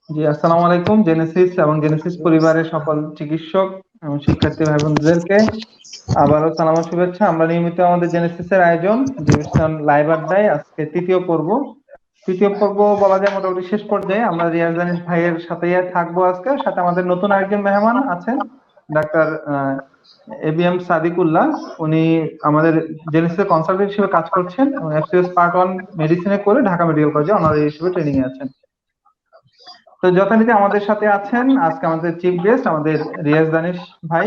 জি, আসসালামু আলাইকুম। জেনেসিস এবং জেনেসিস পরিবারের সকল চিকিৎসক এবং শিক্ষার্থী ভাই বোনদেরকে আবারও সালাম ও শুভেচ্ছা। আমরা নিয়মিত আমাদের জেনেসিসের আয়োজন ডিভিশন লাইভ আড্ডায় আজকে তৃতীয় পর্ব বলা যায় মোটামুটি শেষ পর্যায়ে। আমরা রিয়াজ দানিশ ভাইয়ের সাথে থাকবো আজকে, সাথে আমাদের নতুন আরেকজন মেহমান আছেন, ডাক্তার এবিএম সাদিকুল্লাহ। উনি আমাদের জেনেসিসের কনসালটেন্ট হিসেবে কাজ করছেন এবং এফসিএস পার্ট 1 মেডিসিনে করে ঢাকা মেডিকেল কলেজে অনারি হিসেবে ট্রেনিং এ আছেন। তো যথারীতি আমাদের সাথে আছেন আজকে আমাদের চিফ গেস্ট আমাদের রিয়াজ দানিশ ভাই।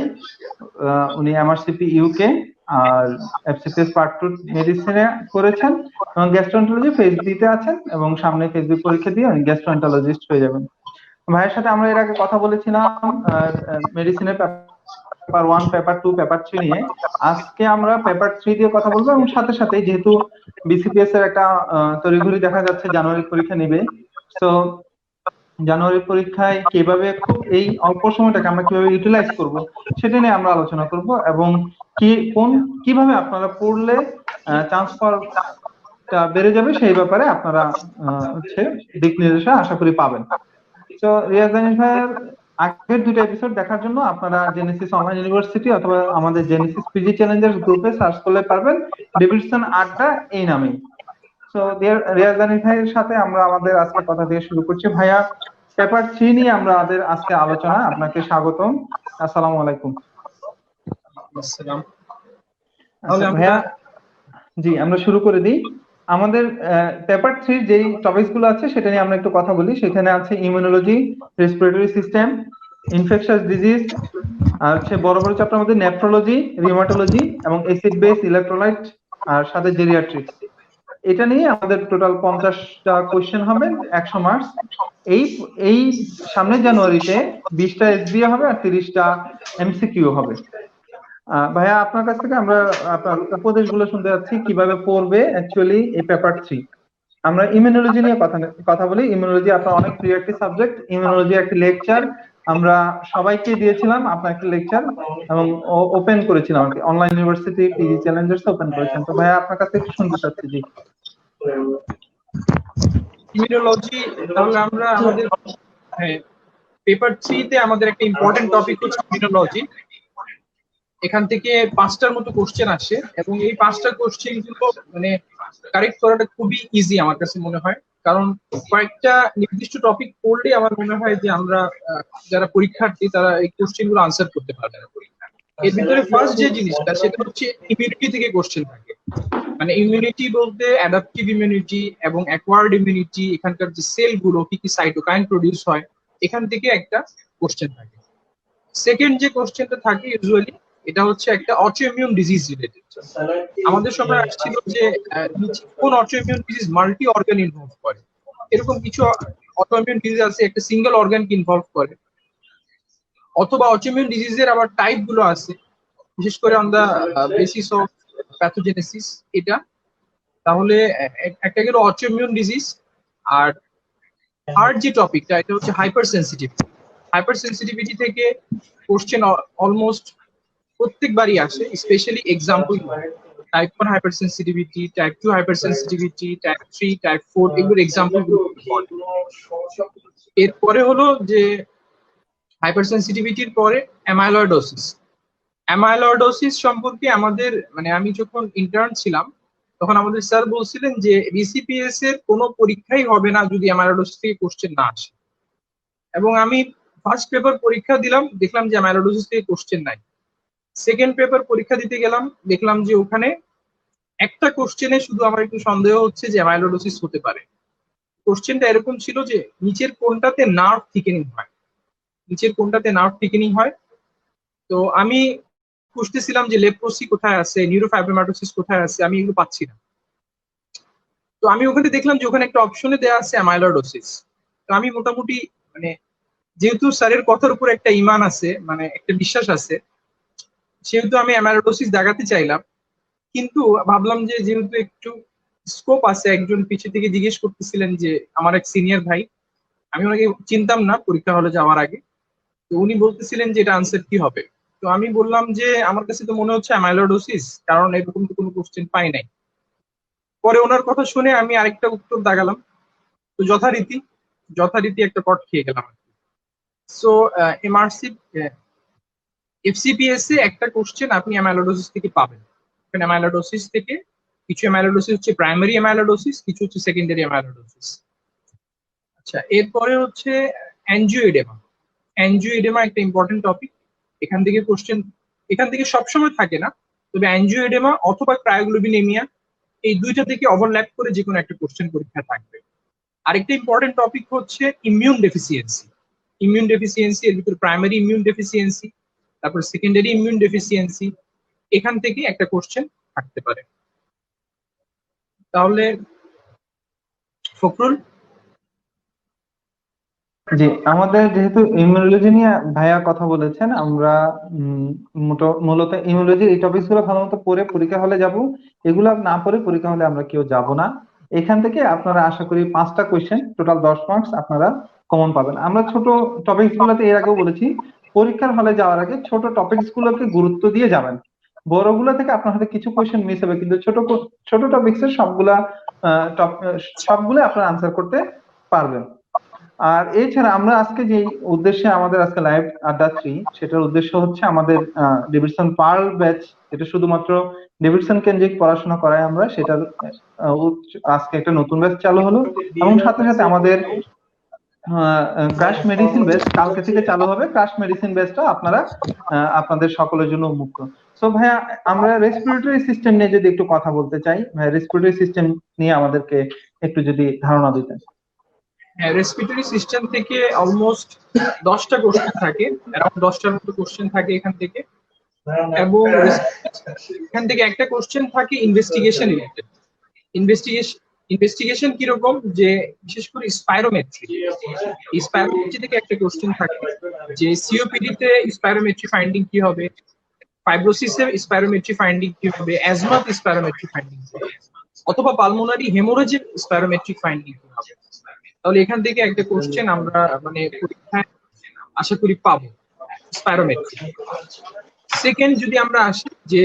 উনি এমআরসিপি ইউকে আর এফসিপিএস পার্ট 2 মেডিসিনে করেছেন এবং গ্যাস্ট্রোএন্টারোলজি ফেজ দিতে আছেন এবং সামনে ফেজ বি পরীক্ষা দিয়ে উনি গ্যাস্ট্রোএন্টারোলজিস্ট হয়ে যাবেন। ভাইয়ের সাথে আমরা এর আগে কথা বলেছিলাম মেডিসিনের পেপার 1, পেপার 2, পেপার 3 নিয়ে। আজকে আমরা পেপার 3 দিয়ে কথা বলবো এবং সাথে সাথে যেহেতু বিসিপিএস এর একটা তড়িঘড়ি দেখা যাচ্ছে জানুয়ারি পরীক্ষা নিবে, তো জানুয়ারি পরীক্ষায় কিভাবে খুব এই অল্প সময়টাকে আমরা কিভাবে ইউটিলাইজ করব সেটা নিয়ে আমরা আলোচনা করব এবং কিভাবে আপনারা পড়লে চান্স পাওয়াটা বেড়ে যাবে সেই ব্যাপারে আপনারা হচ্ছে দিক নির্দেশনা আশা করি পাবেন। তো রিয়াজ দানিশ ভাইয়ের আগের 2টা এপিসোড দেখার জন্য আপনারা জেনেসিস অনলাইন ইউনিভার্সিটি অথবা আমাদের জেনেসিস পিজি চ্যালেঞ্জার্স গ্রুপে সার্চ করলে পারবেন, ডিভিশন আড্ডা এই নামেই। তো রিয়াজ দানিশ ভাইয়ের সাথে আমরা আমাদের আজকে কথা দিয়ে শুরু করছি। ভাইয়া, পেপার 3 নিয়ে আমরা আমাদের আজকে আলোচনা, আপনাকে স্বাগতম। আসসালামু আলাইকুম। আসসালাম। আচ্ছা ভাইয়া, জি আমরা শুরু করে দিই। আমাদের পেপার 3 যেই টপিকস গুলো আছে সেটা নিয়ে আমরা একটু কথা বলি। সেখানে আছে immunology, respiratory system, infectious disease, আর হচ্ছে বড় বড় চ্যাপ্টার মধ্যে নেফ্রোলজি, রিউমাটোলজি এবং অ্যাসিড বেস ইলেকট্রোলাইট আর সাথে জেরিয়াট্রিক্স। এটা নিয়ে আমাদের টোটাল 50টা কোশ্চেন হবে, 100 মার্কস। এই এই সামনের জানুয়ারিতে 20টা এসবিএ হবে আর 30টা এমসিকিউ হবে। ভাইয়া, আপনার কাছ থেকে আমরা আপনার উপদেশগুলো শুনতে যাচ্ছি কিভাবে পড়বে অ্যাকচুয়ালি এই পেপার 3। আমরা ইমিউনোলজি নিয়ে কথা বলি। ইমিউনোলজি আপনার অনেক প্রিয় একটি সাবজেক্ট। ইমিউনোলজি একটি লেকচার আমরা সবাইকে দিয়েছিলাম, আপনার একটা লেকচার এবং ওপেন করেছিলাম আর কি, online university PG Challengers open করেছেন। তো ভাইয়া আপনার কাছে একটু শুনতে চাচ্ছি। জি, ইমিউনোলজি, তাহলে আমরা আমাদের পেপার 3 তে আমাদের একটা ইম্পর্টেন্ট টপিক হচ্ছে ইমিউনোলজি। এখান থেকে 5টার মতো কোশ্চেন আসে এবং এই 5টা কোশ্চেন গুলো মানে কারেক্ট করাটা খুবই ইজি আমার কাছে মনে হয়, কারণ কয়েকটা নির্দিষ্ট টপিক পড়লে আমার মনে হয় যে আমরা যারা পরীক্ষার্থী তারা এই কোশ্চেন গুলো আনসার করতে পারবে। এর ভিতরে ফার্স্ট যে জিনিসটা সেটা হচ্ছে ইমিউনিটি থেকে কোশ্চেন থাকে। মানে ইমিউনিটি বলতে অ্যাডাপটিভ ইমিউনিটি এবং অ্যাকোয়ার্ড ইমিউনিটি, এখানকার যে সেল গুলো কি কি সাইটোকাইন প্রডিউস হয় এখান থেকে একটা কোশ্চেন থাকে। সেকেন্ড যে কোশ্চেনটা থাকে ইউজুয়ালি এটা হচ্ছে একটা অটোইমিউন ডিজিজ রিলেটেড। আমাদের সময় আসছিল যে কোন autoimmune disease multi organ involve করে, এরকম কিছু অটোইমিউন ডিজিজ আছে একটা সিঙ্গেল অর্গানকে ইনভলভ করে, অথবা অটোইমিউন ডিজিজের আবার টাইপ গুলো আছে, বিশেষ করে on the basis of pathogenesis. এটা তাহলে একটা গেল অটোইমিউন ডিজিজ। আর থার্ড যে টপিকটা এটা হচ্ছে হাইপার সেন্সিটিভিটি। হাইপার সেন্সিটিভিটি থেকে কোশ্চেন অলমোস্ট প্রত্যেকবারই আসে, specially example type 1 hyper sensitivity, type 2 hyper sensitivity, type 3, type 4 এগুলোর এক্সাম্পল। এরপরে হলো যে হাইপার সেন্সিটিভিটির পরে অ্যামাইলয়েডোসিস। অ্যামাইলয়েডোসিস সম্পর্কে আমাদের মানে আমি যখন ইন্টার্ন ছিলাম তখন আমাদের স্যার বলছিলেন যে বিসিপিএস এর কোনো পরীক্ষাই হবে না যদি অ্যামাইলয়েডোসিস থেকে কোশ্চেন না আসে। এবং আমি ফার্স্ট পেপার পরীক্ষা দিলাম, দেখলাম যে অ্যামাইলয়েডোসিস থেকে কোশ্চেন নাই। সেকেন্ড পেপার পরীক্ষা দিতে গেলাম, দেখলাম যে ওখানে একটা কোশ্চেনে শুধু আমার একটু সন্দেহ হচ্ছে যে অ্যামাইলয়েডোসিস হতে পারে। কোশ্চেনটা এরকম ছিল যে নিচের কোনটাতে নার্ভ থিকেনিং হয়, নিচের কোনটাতে নার্ভ থিকেনিং হয়। তো আমি খুঁজতেছিলাম যে লেপ্রোসি কোথায় আছে, নিউরোফাইব্রোমাটোসিস কোথায় আছে, আমি এগুলো পাচ্ছি না। তো আমি ওখানে দেখলাম যে ওখানে একটা অপশনে দেওয়া আছে অ্যামাইলয়েডোসিস। তো আমি মোটামুটি মানে যেহেতু স্যারের কথার উপর একটা ইমান আছে, মানে একটা বিশ্বাস আছে, সেহেতু আমি অ্যামাইলয়েডোসিস দেখাতে চাইলাম। কিন্তু ভাবলাম যে যেহেতু একটু স্কোপ আছে, একজন পিছিয়ে থেকে জিজ্ঞেস করতেছিলেন যে আমার এক সিনিয়র ভাই, আমি ওনাকে চিনতাম না পরীক্ষা হলে যাওয়ার আগে, তো উনি বলতেছিলেন যে এটা আনসার কি হবে। তো আমি বললাম যে আমার কাছে তো মনে হচ্ছে অ্যামাইলয়েডোসিস, কারণ এরকম তো কোনো কোশ্চেন পাই নাই। পরে ওনার কথা শুনে আমি আরেকটা উত্তর দাগালাম। তো যথারীতি যথারীতি একটা কট খেয়ে গেলাম। সো এমআরসি এফসিপিএস এ একটা কোশ্চেন আপনি অ্যামাইলোডোসিস থেকে পাবেন। অ্যামাইলোডোসিস থেকে কিছু অ্যামাইলোডোসিস হচ্ছে প্রাইমারি অ্যামাইলোডোসিস, কিছু হচ্ছে সেকেন্ডারি অ্যামাইলোডোসিস। আচ্ছা, এরপরে হচ্ছে অ্যানজিওএডেমা। অ্যানজিওএডেমা একটা ইম্পর্টেন্ট টপিক। এখান থেকে কোশ্চেন, এখান থেকে সবসময় থাকে না, তবে অ্যানজিওএডেমা অথবা ক্রায়োগ্লোবিনেমিয়া এই দুইটা থেকে ওভারল্যাপ করে যে কোনো একটা কোশ্চেন পরীক্ষা থাকবে। আরেকটা ইম্পর্টেন্ট টপিক হচ্ছে ইমিউন ডেফিসিয়েন্সি। ইমিউন ডেফিসিয়েন্সি এর ভিতরে প্রাইমারি ইমিউন ডেফিসিয়েন্সি, তারপর সেকেন্ডারি ইমিউন ডেফিসিয়েন্সি, এখান থেকে একটা কোশ্চেন থাকতে পারে। তাহলে ফখরুল। জি, আমাদের যেহেতু ইমিউনোলজি নিয়ে ভাইয়া কথা বলেছেন, আমরা মূলত ইমিউনোলজি এই টপিকস গুলো ভালো মতো পড়ে পরীক্ষা হলে যাব। এগুলো না পড়ে পরীক্ষা হলে আমরা কেউ যাব না। এখান থেকে আপনারা আশা করি 5টা কোয়েশ্চেন, টোটাল 10 মার্কস আপনারা কমন পাবেন। আমরা ছোট টপিকস গুলোতে এর আগেও বলেছি, পরীক্ষার হলে যাওয়ার আগে ছোট টপিকস গুলোকে গুরুত্ব দিয়ে যাবেন। বড়গুলো থেকে আপনার হয়তো কিছু কোয়েশ্চেন মিস হবে, কিন্তু ছোট টপিকস এর সবগুলো আপনারা আনসার করতে পারবেন। আর এছাড়া আমরা আজকে যে উদ্দেশ্যে আমাদের আজকে লাইভ আড্ডা 3, সেটার উদ্দেশ্য হচ্ছে আমাদের ডেভিডসন পার্ল ব্যাচ, এটা শুধুমাত্র ডেভিডসন কেন্দ্রিক পড়াশোনা করাই আমরা, সেটার আজকে একটা নতুন ব্যাচ চালু হলো, এবং সাথে সাথে আমাদের ক্রাশ মেডিসিন ব্যাচ কালকে থেকে চালু হবে। ক্রাশ মেডিসিন ব্যাচটা আপনারা আপনাদের সকলের জন্য উন্মুক্ত। সো ভাইয়া, আমরা রেসপিরেটরি সিস্টেম নিয়ে যদি একটু কথা বলতে চাই, ভাইয়া রেসপিরেটরি সিস্টেম নিয়ে আমাদেরকে একটু যদি ধারণা দিতেন। হ্যাঁ, রেসপিরেটরি সিস্টেম থেকে অলমোস্ট 10টা কোশ্চেন থাকে, অ্যারাউন্ড 10টার মতো কোশ্চেন থাকে এখান থেকে। এবং এখান থেকে একটা কোশ্চেন থাকে ইনভেস্টিগেশন রিলেটেড। ইনভেস্টিগেশন কিরকম, যে বিশেষ করে স্পাইরোমেট্রি, স্পাইরোমেট্রি থেকে একটা কোশ্চেন থাকে যে সিওপিডি তে স্পাইরোমেট্রি ফাইন্ডিং কি হবে, ফাইব্রোসিসে স্পাইরোমেট্রি ফাইন্ডিং কি হবে, অ্যাজমাতে স্পাইরোমেট্রি ফাইন্ডিং কি হবে, অথবা পালমোনারি হেমোরেজে স্পাইরোমেট্রি ফাইন্ডিং কি হবে। তাহলে এখান থেকে একটা কোশ্চেন আমরা মানে পরীক্ষায় আশা করি পাবো, স্পাইরোমেট্রি। সেকেন্ড যদি আমরা আসি যে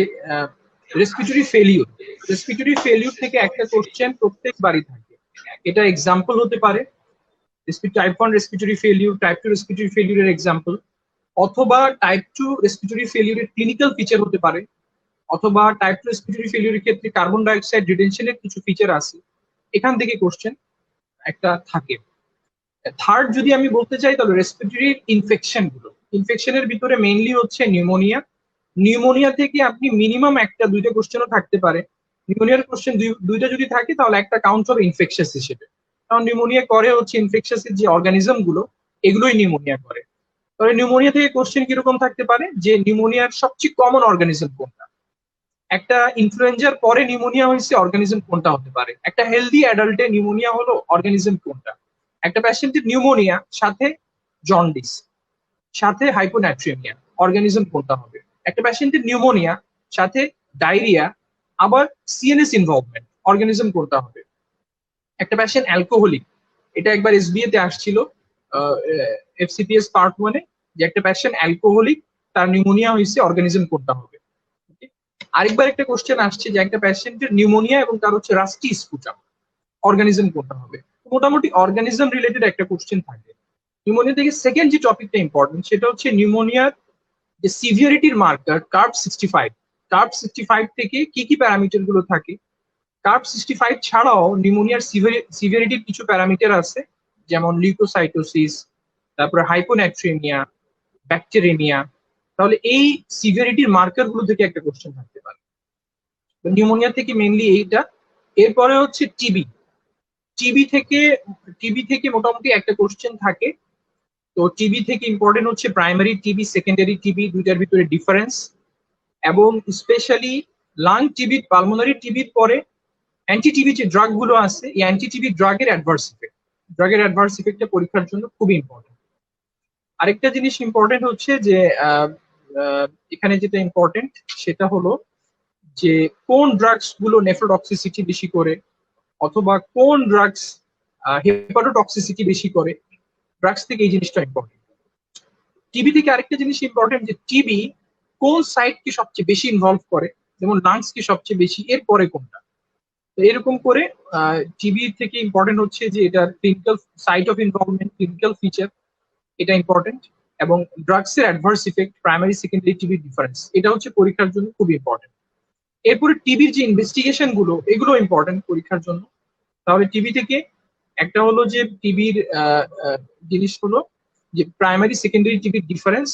রেসপিরেটরি ফেলিউর থেকে একটা কোশ্চেন প্রত্যেকবারই থাকে। এটা এক্সাম্পল হতে পারে type 1 respiratory failure, type 2 respiratory ফেলিউরের এক্সাম্পল, অথবা টাইপ 2 রেসপিরেটরি ফেলিউরের ক্লিনিক্যাল ফিচার হতে পারে, অথবা টাইপ 2 রেসপিরেটরি ফেলিউরের ক্ষেত্রে কার্বন ডাইঅক্সাইড রিটেনশনের কিছু ফিচার আছে, এখান থেকে কোশ্চেন একটা থাকে। থার্ড যদি আমি বলতে চাই, তাহলে রেসপিরেটরি ইনফেকশন গুলো, ইনফেকশনের ভিতরে মেইনলি হচ্ছে নিউমোনিয়া। নিউমোনিয়া থেকে আপনি মিনিমাম একটা দুইটা কোশ্চেনও থাকতে পারে। নিউমোনিয়ার কোশ্চেন দুইটা যদি থাকে তাহলে একটা কাউন্ট হবে ইনফেকশাস হিসেবে, কারণ নিউমোনিয়া করে হচ্ছে ইনফেকশাসের যে অর্গানিজম গুলো, এগুলোই নিউমোনিয়া করে। তাহলে নিউমোনিয়া থেকে কোশ্চেন কিরকম থাকতে পারে, যে নিউমোনিয়ার সবচেয়ে কমন অর্গানিজম কোনটা, একটা ইনফ্লুয়েঞ্জার পরে নিউমোনিয়া হয়েছে অর্গানিজম কোনটা হতে পারে, একটা হেলদি অ্যাডাল্টে নিউমোনিয়া হলো অর্গানিজম কোনটা, একটা প্যাশেন্টের নিউমোনিয়া সাথে জন্ডিস সাথে হাইপোনাট্রিয়ামিয়া অর্গানিজম কোনটা হবে, একটা প্যাশেন্টের নিউমোনিয়া সাথে ডায়রিয়া আবার সিএনএস ইনভলভমেন্ট অর্গানিজম কোনটা হবে, একটা প্যাশেন্ট অ্যালকোহলিক, এটা একবার এসবিএ তে আসছিল এফসিপিএস পার্ট 1 এ, যে একটা প্যাশেন্ট অ্যালকোহলিক তার নিউমোনিয়া হয়েছে অর্গানিজম কোনটা হবে। আরেকবার একটা কোশ্চেন আসছে যে একটা প্যাশেন্টের নিউমোনিয়া এবং তার হচ্ছে রাস্টি স্পুটাম, অর্গানিজম কোনটা হবে। মোটামুটি অর্গানিজম রিলেটেড একটা কোশ্চেন থাকে। নিউমোনিয়া থেকে সেকেন্ড যে টপিকটা ইম্পর্টেন্ট, সেটা হচ্ছে নিউমোনিয়ার যে সিভিয়ারিটির মার্কার কার্ভ 65। কার্ভ 65 থেকে কি কি প্যারামিটার গুলো থাকে, কার্ভ 65 ছাড়াও নিউমোনিয়ার সিভিয়ারিটির কিছু প্যারামিটার আছে, যেমন লিউকোসাইটোসিস, তারপরে হাইপোনাট্রিমিয়া, ব্যাকটেরিমিয়া। তাহলে এই সিভিয়ারিটির মার্কার গুলো থেকে একটা কোশ্চেন থাকতে পারে। নিউমোনিয়া থেকে মেইনলি এইটা। এরপরে হচ্ছে টিবি। টিবি থেকে মোটামুটি একটা কোশ্চেন থাকে। তো টিবি থেকে ইম্পর্টেন্ট হচ্ছে প্রাইমারি টিবি, সেকেন্ডারি টিবি, দুইটার ভিতরে ডিফারেন্স, এবং স্পেশালি লাং টিবি, পালমোনারি টিবির পরে অ্যান্টি টিবি যে ড্রাগ গুলো আছে, এই অ্যান্টি টিবি ড্রাগের অ্যাডভার্স ইফেক্টটা পরীক্ষার জন্য খুবই ইম্পর্টেন্ট। আরেকটা জিনিস ইম্পর্টেন্ট হচ্ছে যে এখানে যেটা ইম্পর্টেন্ট সেটা হলো যে কোন ড্রাগস গুলো নেফ্রোটক্সিসিটি বেশি করে, অথবা কোন ড্রাগস হেপাটোটক্সিসিটি বেশি করে, ড্রাগস থেকে এই জিনিসটা ইম্পর্টেন্ট। টিবি থেকে আরেকটা জিনিস ইম্পর্টেন্ট, যে টিবি কোন সাইটকে সবচেয়ে বেশি ইনভলভ করে, যেমন লাংস কে সবচেয়ে বেশি, এরপরে কোনটা। তো এরকম করে টিবি থেকে ইম্পর্টেন্ট হচ্ছে যে এটার clinical site of involvement, clinical feature, এটা ইম্পর্টেন্ট, এবং ড্রাগস এর অ্যাডভার্স ইফেক্ট, প্রাইমারি সেকেন্ডারি টিবির ডিফারেন্স, এটা হচ্ছে পরীক্ষার জন্য খুব ইম্পর্টেন্ট। এরপরে টিবির যে ইনভেস্টিগেশন গুলো, এগুলো ইম্পর্টেন্ট পরীক্ষার জন্য। তাহলে টিবি থেকে একটা হলো যে টিবির জিনিস হলো যে প্রাইমারি সেকেন্ডারি টিবির ডিফারেন্স,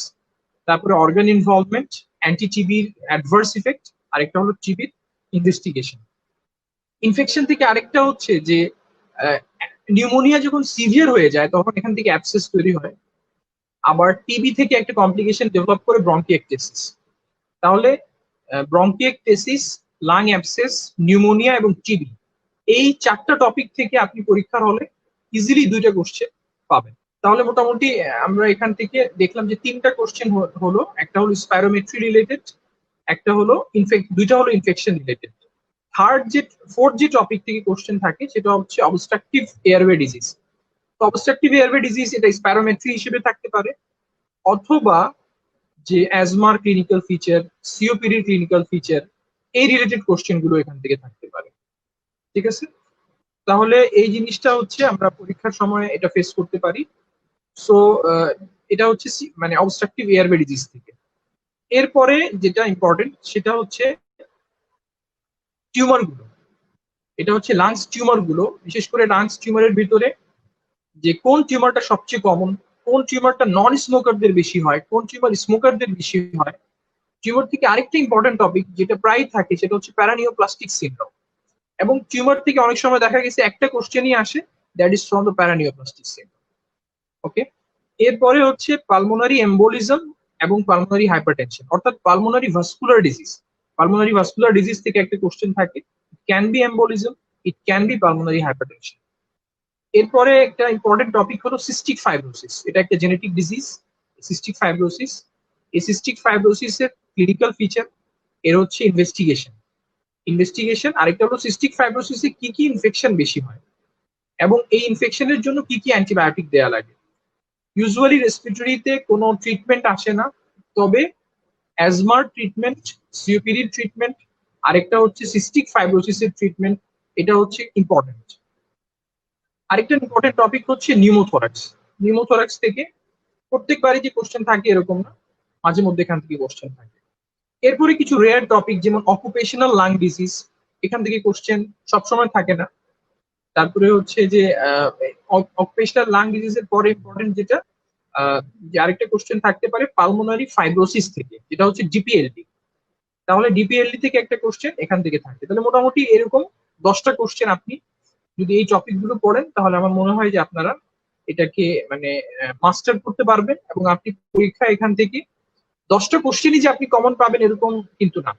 তারপরে অর্গান ইনভলভমেন্ট, অ্যান্টি টিবির অ্যাডভার্স ইফেক্ট, আরেকটা হলো টিবির ইনভেস্টিগেশন। ইনফেকশন থেকে আরেকটা হচ্ছে যে নিউমোনিয়া যখন সিভিয়ার হয়ে যায় তখন এখান থেকে অ্যাবসেস তৈরি হয়। আবার টিবি থেকে একটা কমপ্লিকেশন ডেভেলপ করে ব্রঙ্কিয়েকটেসিস। তাহলে ব্রঙ্কিয়েকটেসিস, লাং অ্যাবসেস, নিউমোনিয়া এবং টিবি, এই 4টা টপিক থেকে আপনি পরীক্ষার হলে ইজিলি 2টা কোশ্চেন পাবেন। তাহলে মোটামুটি আমরা এখান থেকে দেখলাম যে 3টা কোশ্চেন হলো, একটা হলো স্পাইরোমেট্রি রিলেটেড, একটা হলো 2টা হলো ইনফেকশন রিলেটেড। ফোর্থ যে টপিক থেকে কোশ্চেন থাকে সেটা হচ্ছে অবস্ট্রাকটিভ এয়ারওয়ে ডিজিজ। তো অবস্ট্রাকটিভ এয়ারওয়ে ডিজিজ এটা স্পাইরোমেট্রি হিসেবে থাকতে পারে, অথবা যে অ্যাজমার ক্লিনিক্যাল ফিচার, সিওপিডির ক্লিনিক্যাল ফিচার, এই রিলেটেড কোশ্চেন গুলো এখান থেকে থাকতে পারে। ঠিক আছে, তাহলে এই জিনিসটা হচ্ছে আমরা পরীক্ষার সময় এটা ফেস করতে পারি। সো এটা হচ্ছে মানে অবস্ট্রাকটিভ এয়ারওয়ে ডিজিজ থেকে। এরপরে যেটা ইম্পর্টেন্ট সেটা হচ্ছে টিউমার গুলো। এটা হচ্ছে লাংস টিউমার গুলো, বিশেষ করে লাংস টিউমারের ভিতরে যে কোন টিউমারটা সবচেয়ে কমন, কোন টিউমারটা নন স্মোকারদের বেশি হয়, কোন টিউমার স্মোকারদের বেশি হয়। টিউমার থেকে আরেকটা ইম্পর্টেন্ট টপিক যেটা প্রায় থাকে সেটা হচ্ছে প্যারানিওপ্লাস্টিক সিনড্রোম। এবং টিউমার থেকে অনেক সময় দেখা গেছে একটা কোশ্চেনই আসে, that is from the paraneoplastic syndrome. Okay, এরপরে হচ্ছে পালমোনারি এম্বোলিজম এবং পালমোনারি হাইপারটেনশন, অর্থাৎ pulmonary vascular disease. Pulmonary vascular disease থেকে একটা কোশ্চেন থাকে, can be embolism, it can be pulmonary hypertension. এরপরে একটা ইম্পর্টেন্ট টপিক হলো সিস্টিক ফাইব্রোসিস। এটা একটা জেনেটিক ডিজিজ, সিস্টিক ফাইব্রোসিস। এই সিস্টিক ফাইব্রোসিসের ক্লিনিক্যাল ফিচার, এর হচ্ছে ইনভেস্টিগেশন, আরেকটা হলো সিস্টিক ফাইব্রোসিসে কি কি ইনফেকশন বেশি হয় এবং এই ইনফেকশনের জন্য কি কি অ্যান্টিবায়োটিক দেওয়া লাগে। ইউজুয়ালি রেসপিরেটরিতে কোনো ট্রিটমেন্ট আসে না, তবে অ্যাজমার ট্রিটমেন্ট, সিওপিডির ট্রিটমেন্ট, আরেকটা হচ্ছে সিস্টিক ফাইব্রোসিসের ট্রিটমেন্ট, এটা হচ্ছে ইম্পর্টেন্ট। আরেকটা ইম্পর্টেন্ট টপিক হচ্ছে নিউমোথোরাক্স। নিউমোথোরাক্স থেকে প্রত্যেকবারই যে কোশ্চেন থাকে এরকম না, মাঝে মধ্যে এখান থেকে কোশ্চেন থাকে। এরপরে কিছু রেয়ার টপিক যেমন অকুপেশনাল লাং ডিজিজ, এখান থেকে কোশ্চেন সবসময় থাকে না। তারপরে হচ্ছে যে অকুপেশনাল লাং ডিজিজের পরে ইম্পর্টেন্ট যেটা যে আরেকটা কোশ্চেন থাকতে পারে পালমোনারি ফাইব্রোসিস থেকে, যেটা হচ্ছে ডিপিএলডি। তাহলে ডিপিএলডি থেকে একটা কোশ্চেন এখান থেকে থাকে। তাহলে মোটামুটি এরকম 10টা কোশ্চেন আপনি যদি এই টপিক গুলো পড়েন তাহলে আমার মনে হয় যে আপনারা এটাকে মানে মাস্টার করতে পারবেন, এবং আপনি পরীক্ষা এখান থেকে 10টা কোশ্চেনই যে আপনি কমন পাবেন এরকম কিন্তু না।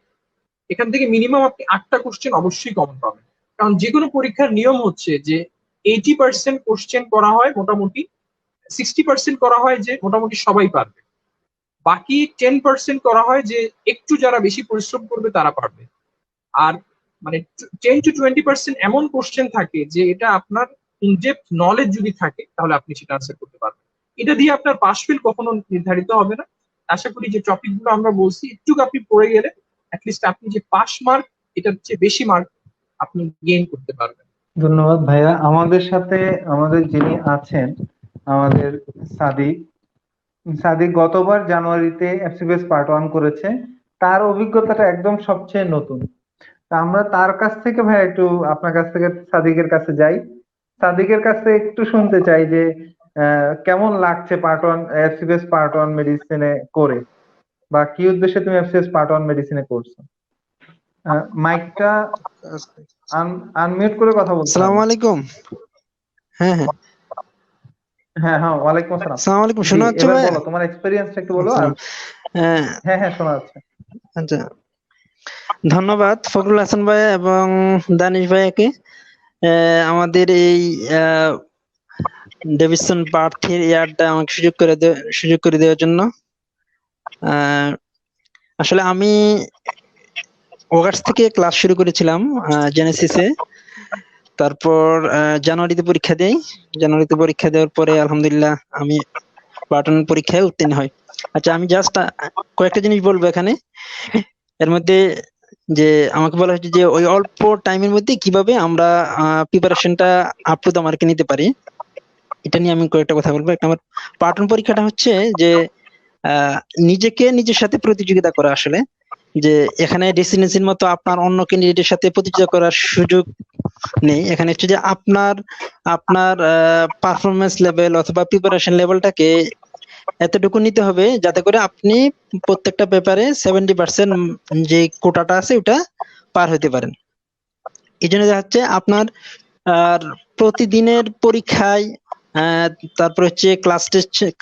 এখান থেকে মিনিমাম আপনি 8টা কোশ্চেন অবশ্যই কমন পাবেন, কারণ যে কোনো পরীক্ষার নিয়ম হচ্ছে যে 80% কোশ্চেন করা হয় মোটামুটি, 60% করা হয় যে মোটামুটি সবাই পারবে, বাকি 10% করা হয় যে একটু যারা বেশি পরিশ্রম করবে তারা পারবে। আর মানে 10 to 20% এমন কোশ্চেন থাকে যে এটা আপনার ইনডেপথ নলেজ যদি থাকে তাহলে আপনি সেটা আনসার করতে পারবেন। এটা দিয়ে আপনার পাস ফেল কখনো নির্ধারিত হবে না। আশা করি যে টপিক গুলো আমরা বলছি একটু আপনি পড়ে গেলে অ্যাটলিস্ট আপনি যে পাস মার্ক, এটার চেয়ে বেশি মার্ক আপনি গেইন করতে পারবেন। ধন্যবাদ ভাইয়া। আমাদের সাথে আমাদের যিনি আছেন, আমাদের সাদিক সাদিক গতবার জানুয়ারিতে এফসিবিএস পার্ট 1 করেছে। তার অভিজ্ঞতাটা একদম সবচেয়ে নতুন। তা আমরা তার কাছ থেকে ভাই একটু আপনার কাছ থেকে সাদিকের কাছে যাই। সাদিকের কাছে একটু শুনতে চাই যে কেমন লাগছে পার্ট 1 এফসিবিএস পার্ট 1 মেডিসিনে করে, বা কি উদ্দেশ্যে তুমি এফসিবিএস পার্ট 1 মেডিসিনে করছো। মাইকটা আনমিউট করে কথা বলতে হবে। আসসালামু আলাইকুম। হ্যাঁ হ্যাঁ হ্যাঁ হ্যাঁ, ওয়ালাইকুম আসসালাম। আসসালামু আলাইকুম, জি, শোনা যাচ্ছে এবার ভাই? বলো তোমার এক্সপেরিয়েন্সটা একটু বলো। আর হ্যাঁ হ্যাঁ হ্যাঁ, শোনা যাচ্ছে। আচ্ছা, ধন্যবাদ ফখরুল হাসান ভাই এবং দানিশ ভাইয়াকে আমাদের এই ডেভিডসন প্রার্থীর ইয়ারটা আমাকে সুযোগ করে দেওয়ার জন্য। আসলে আমি অগাস্ট থেকে ক্লাস শুরু করেছিলাম জেনেসিসে, তারপর জানুয়ারিতে পরীক্ষা দেই। জানুয়ারিতে পরীক্ষা দেওয়ার পরে আলহামদুলিল্লাহ আমি পার্ট 1 পরীক্ষায় উত্তীর্ণ হই। আচ্ছা, আমি জাস্ট কয়েকটা জিনিস বলবো এখানে। এর মধ্যে যে আমাকে বলা হয়েছে যে ওই অল্প টাইমের মধ্যে কিভাবে আমরা প্রিপারেশনটা আপ টু দা মার্কে নিতে পারি, এটা নিয়ে আমি কয়েকটা কথা বলবো। একটা আমার পার্ট 1 পরীক্ষাটা হচ্ছে যে আহ, নিজেকে নিজের সাথে প্রতিযোগিতা করা আসলে, যে এখানে ডেস্টিনেশন মতো আপনার অন্য ক্যান্ডিডেটের সাথে প্রতিযোগিতা করার সুযোগ নেই। এখানে হচ্ছে যে আপনার আপনার পারফরমেন্স লেভেল অথবা প্রিপারেশন লেভেলটাকে এতটুকু নিতে হবে যাতে করে আপনি প্রত্যেকটা পেপারে 70% যে কোটাটা আছে ওটা পার হতে পারেন। এই জন্য দেখা যাচ্ছে আপনার আর প্রতিদিনের পরীক্ষায় আহ, তারপর হচ্ছে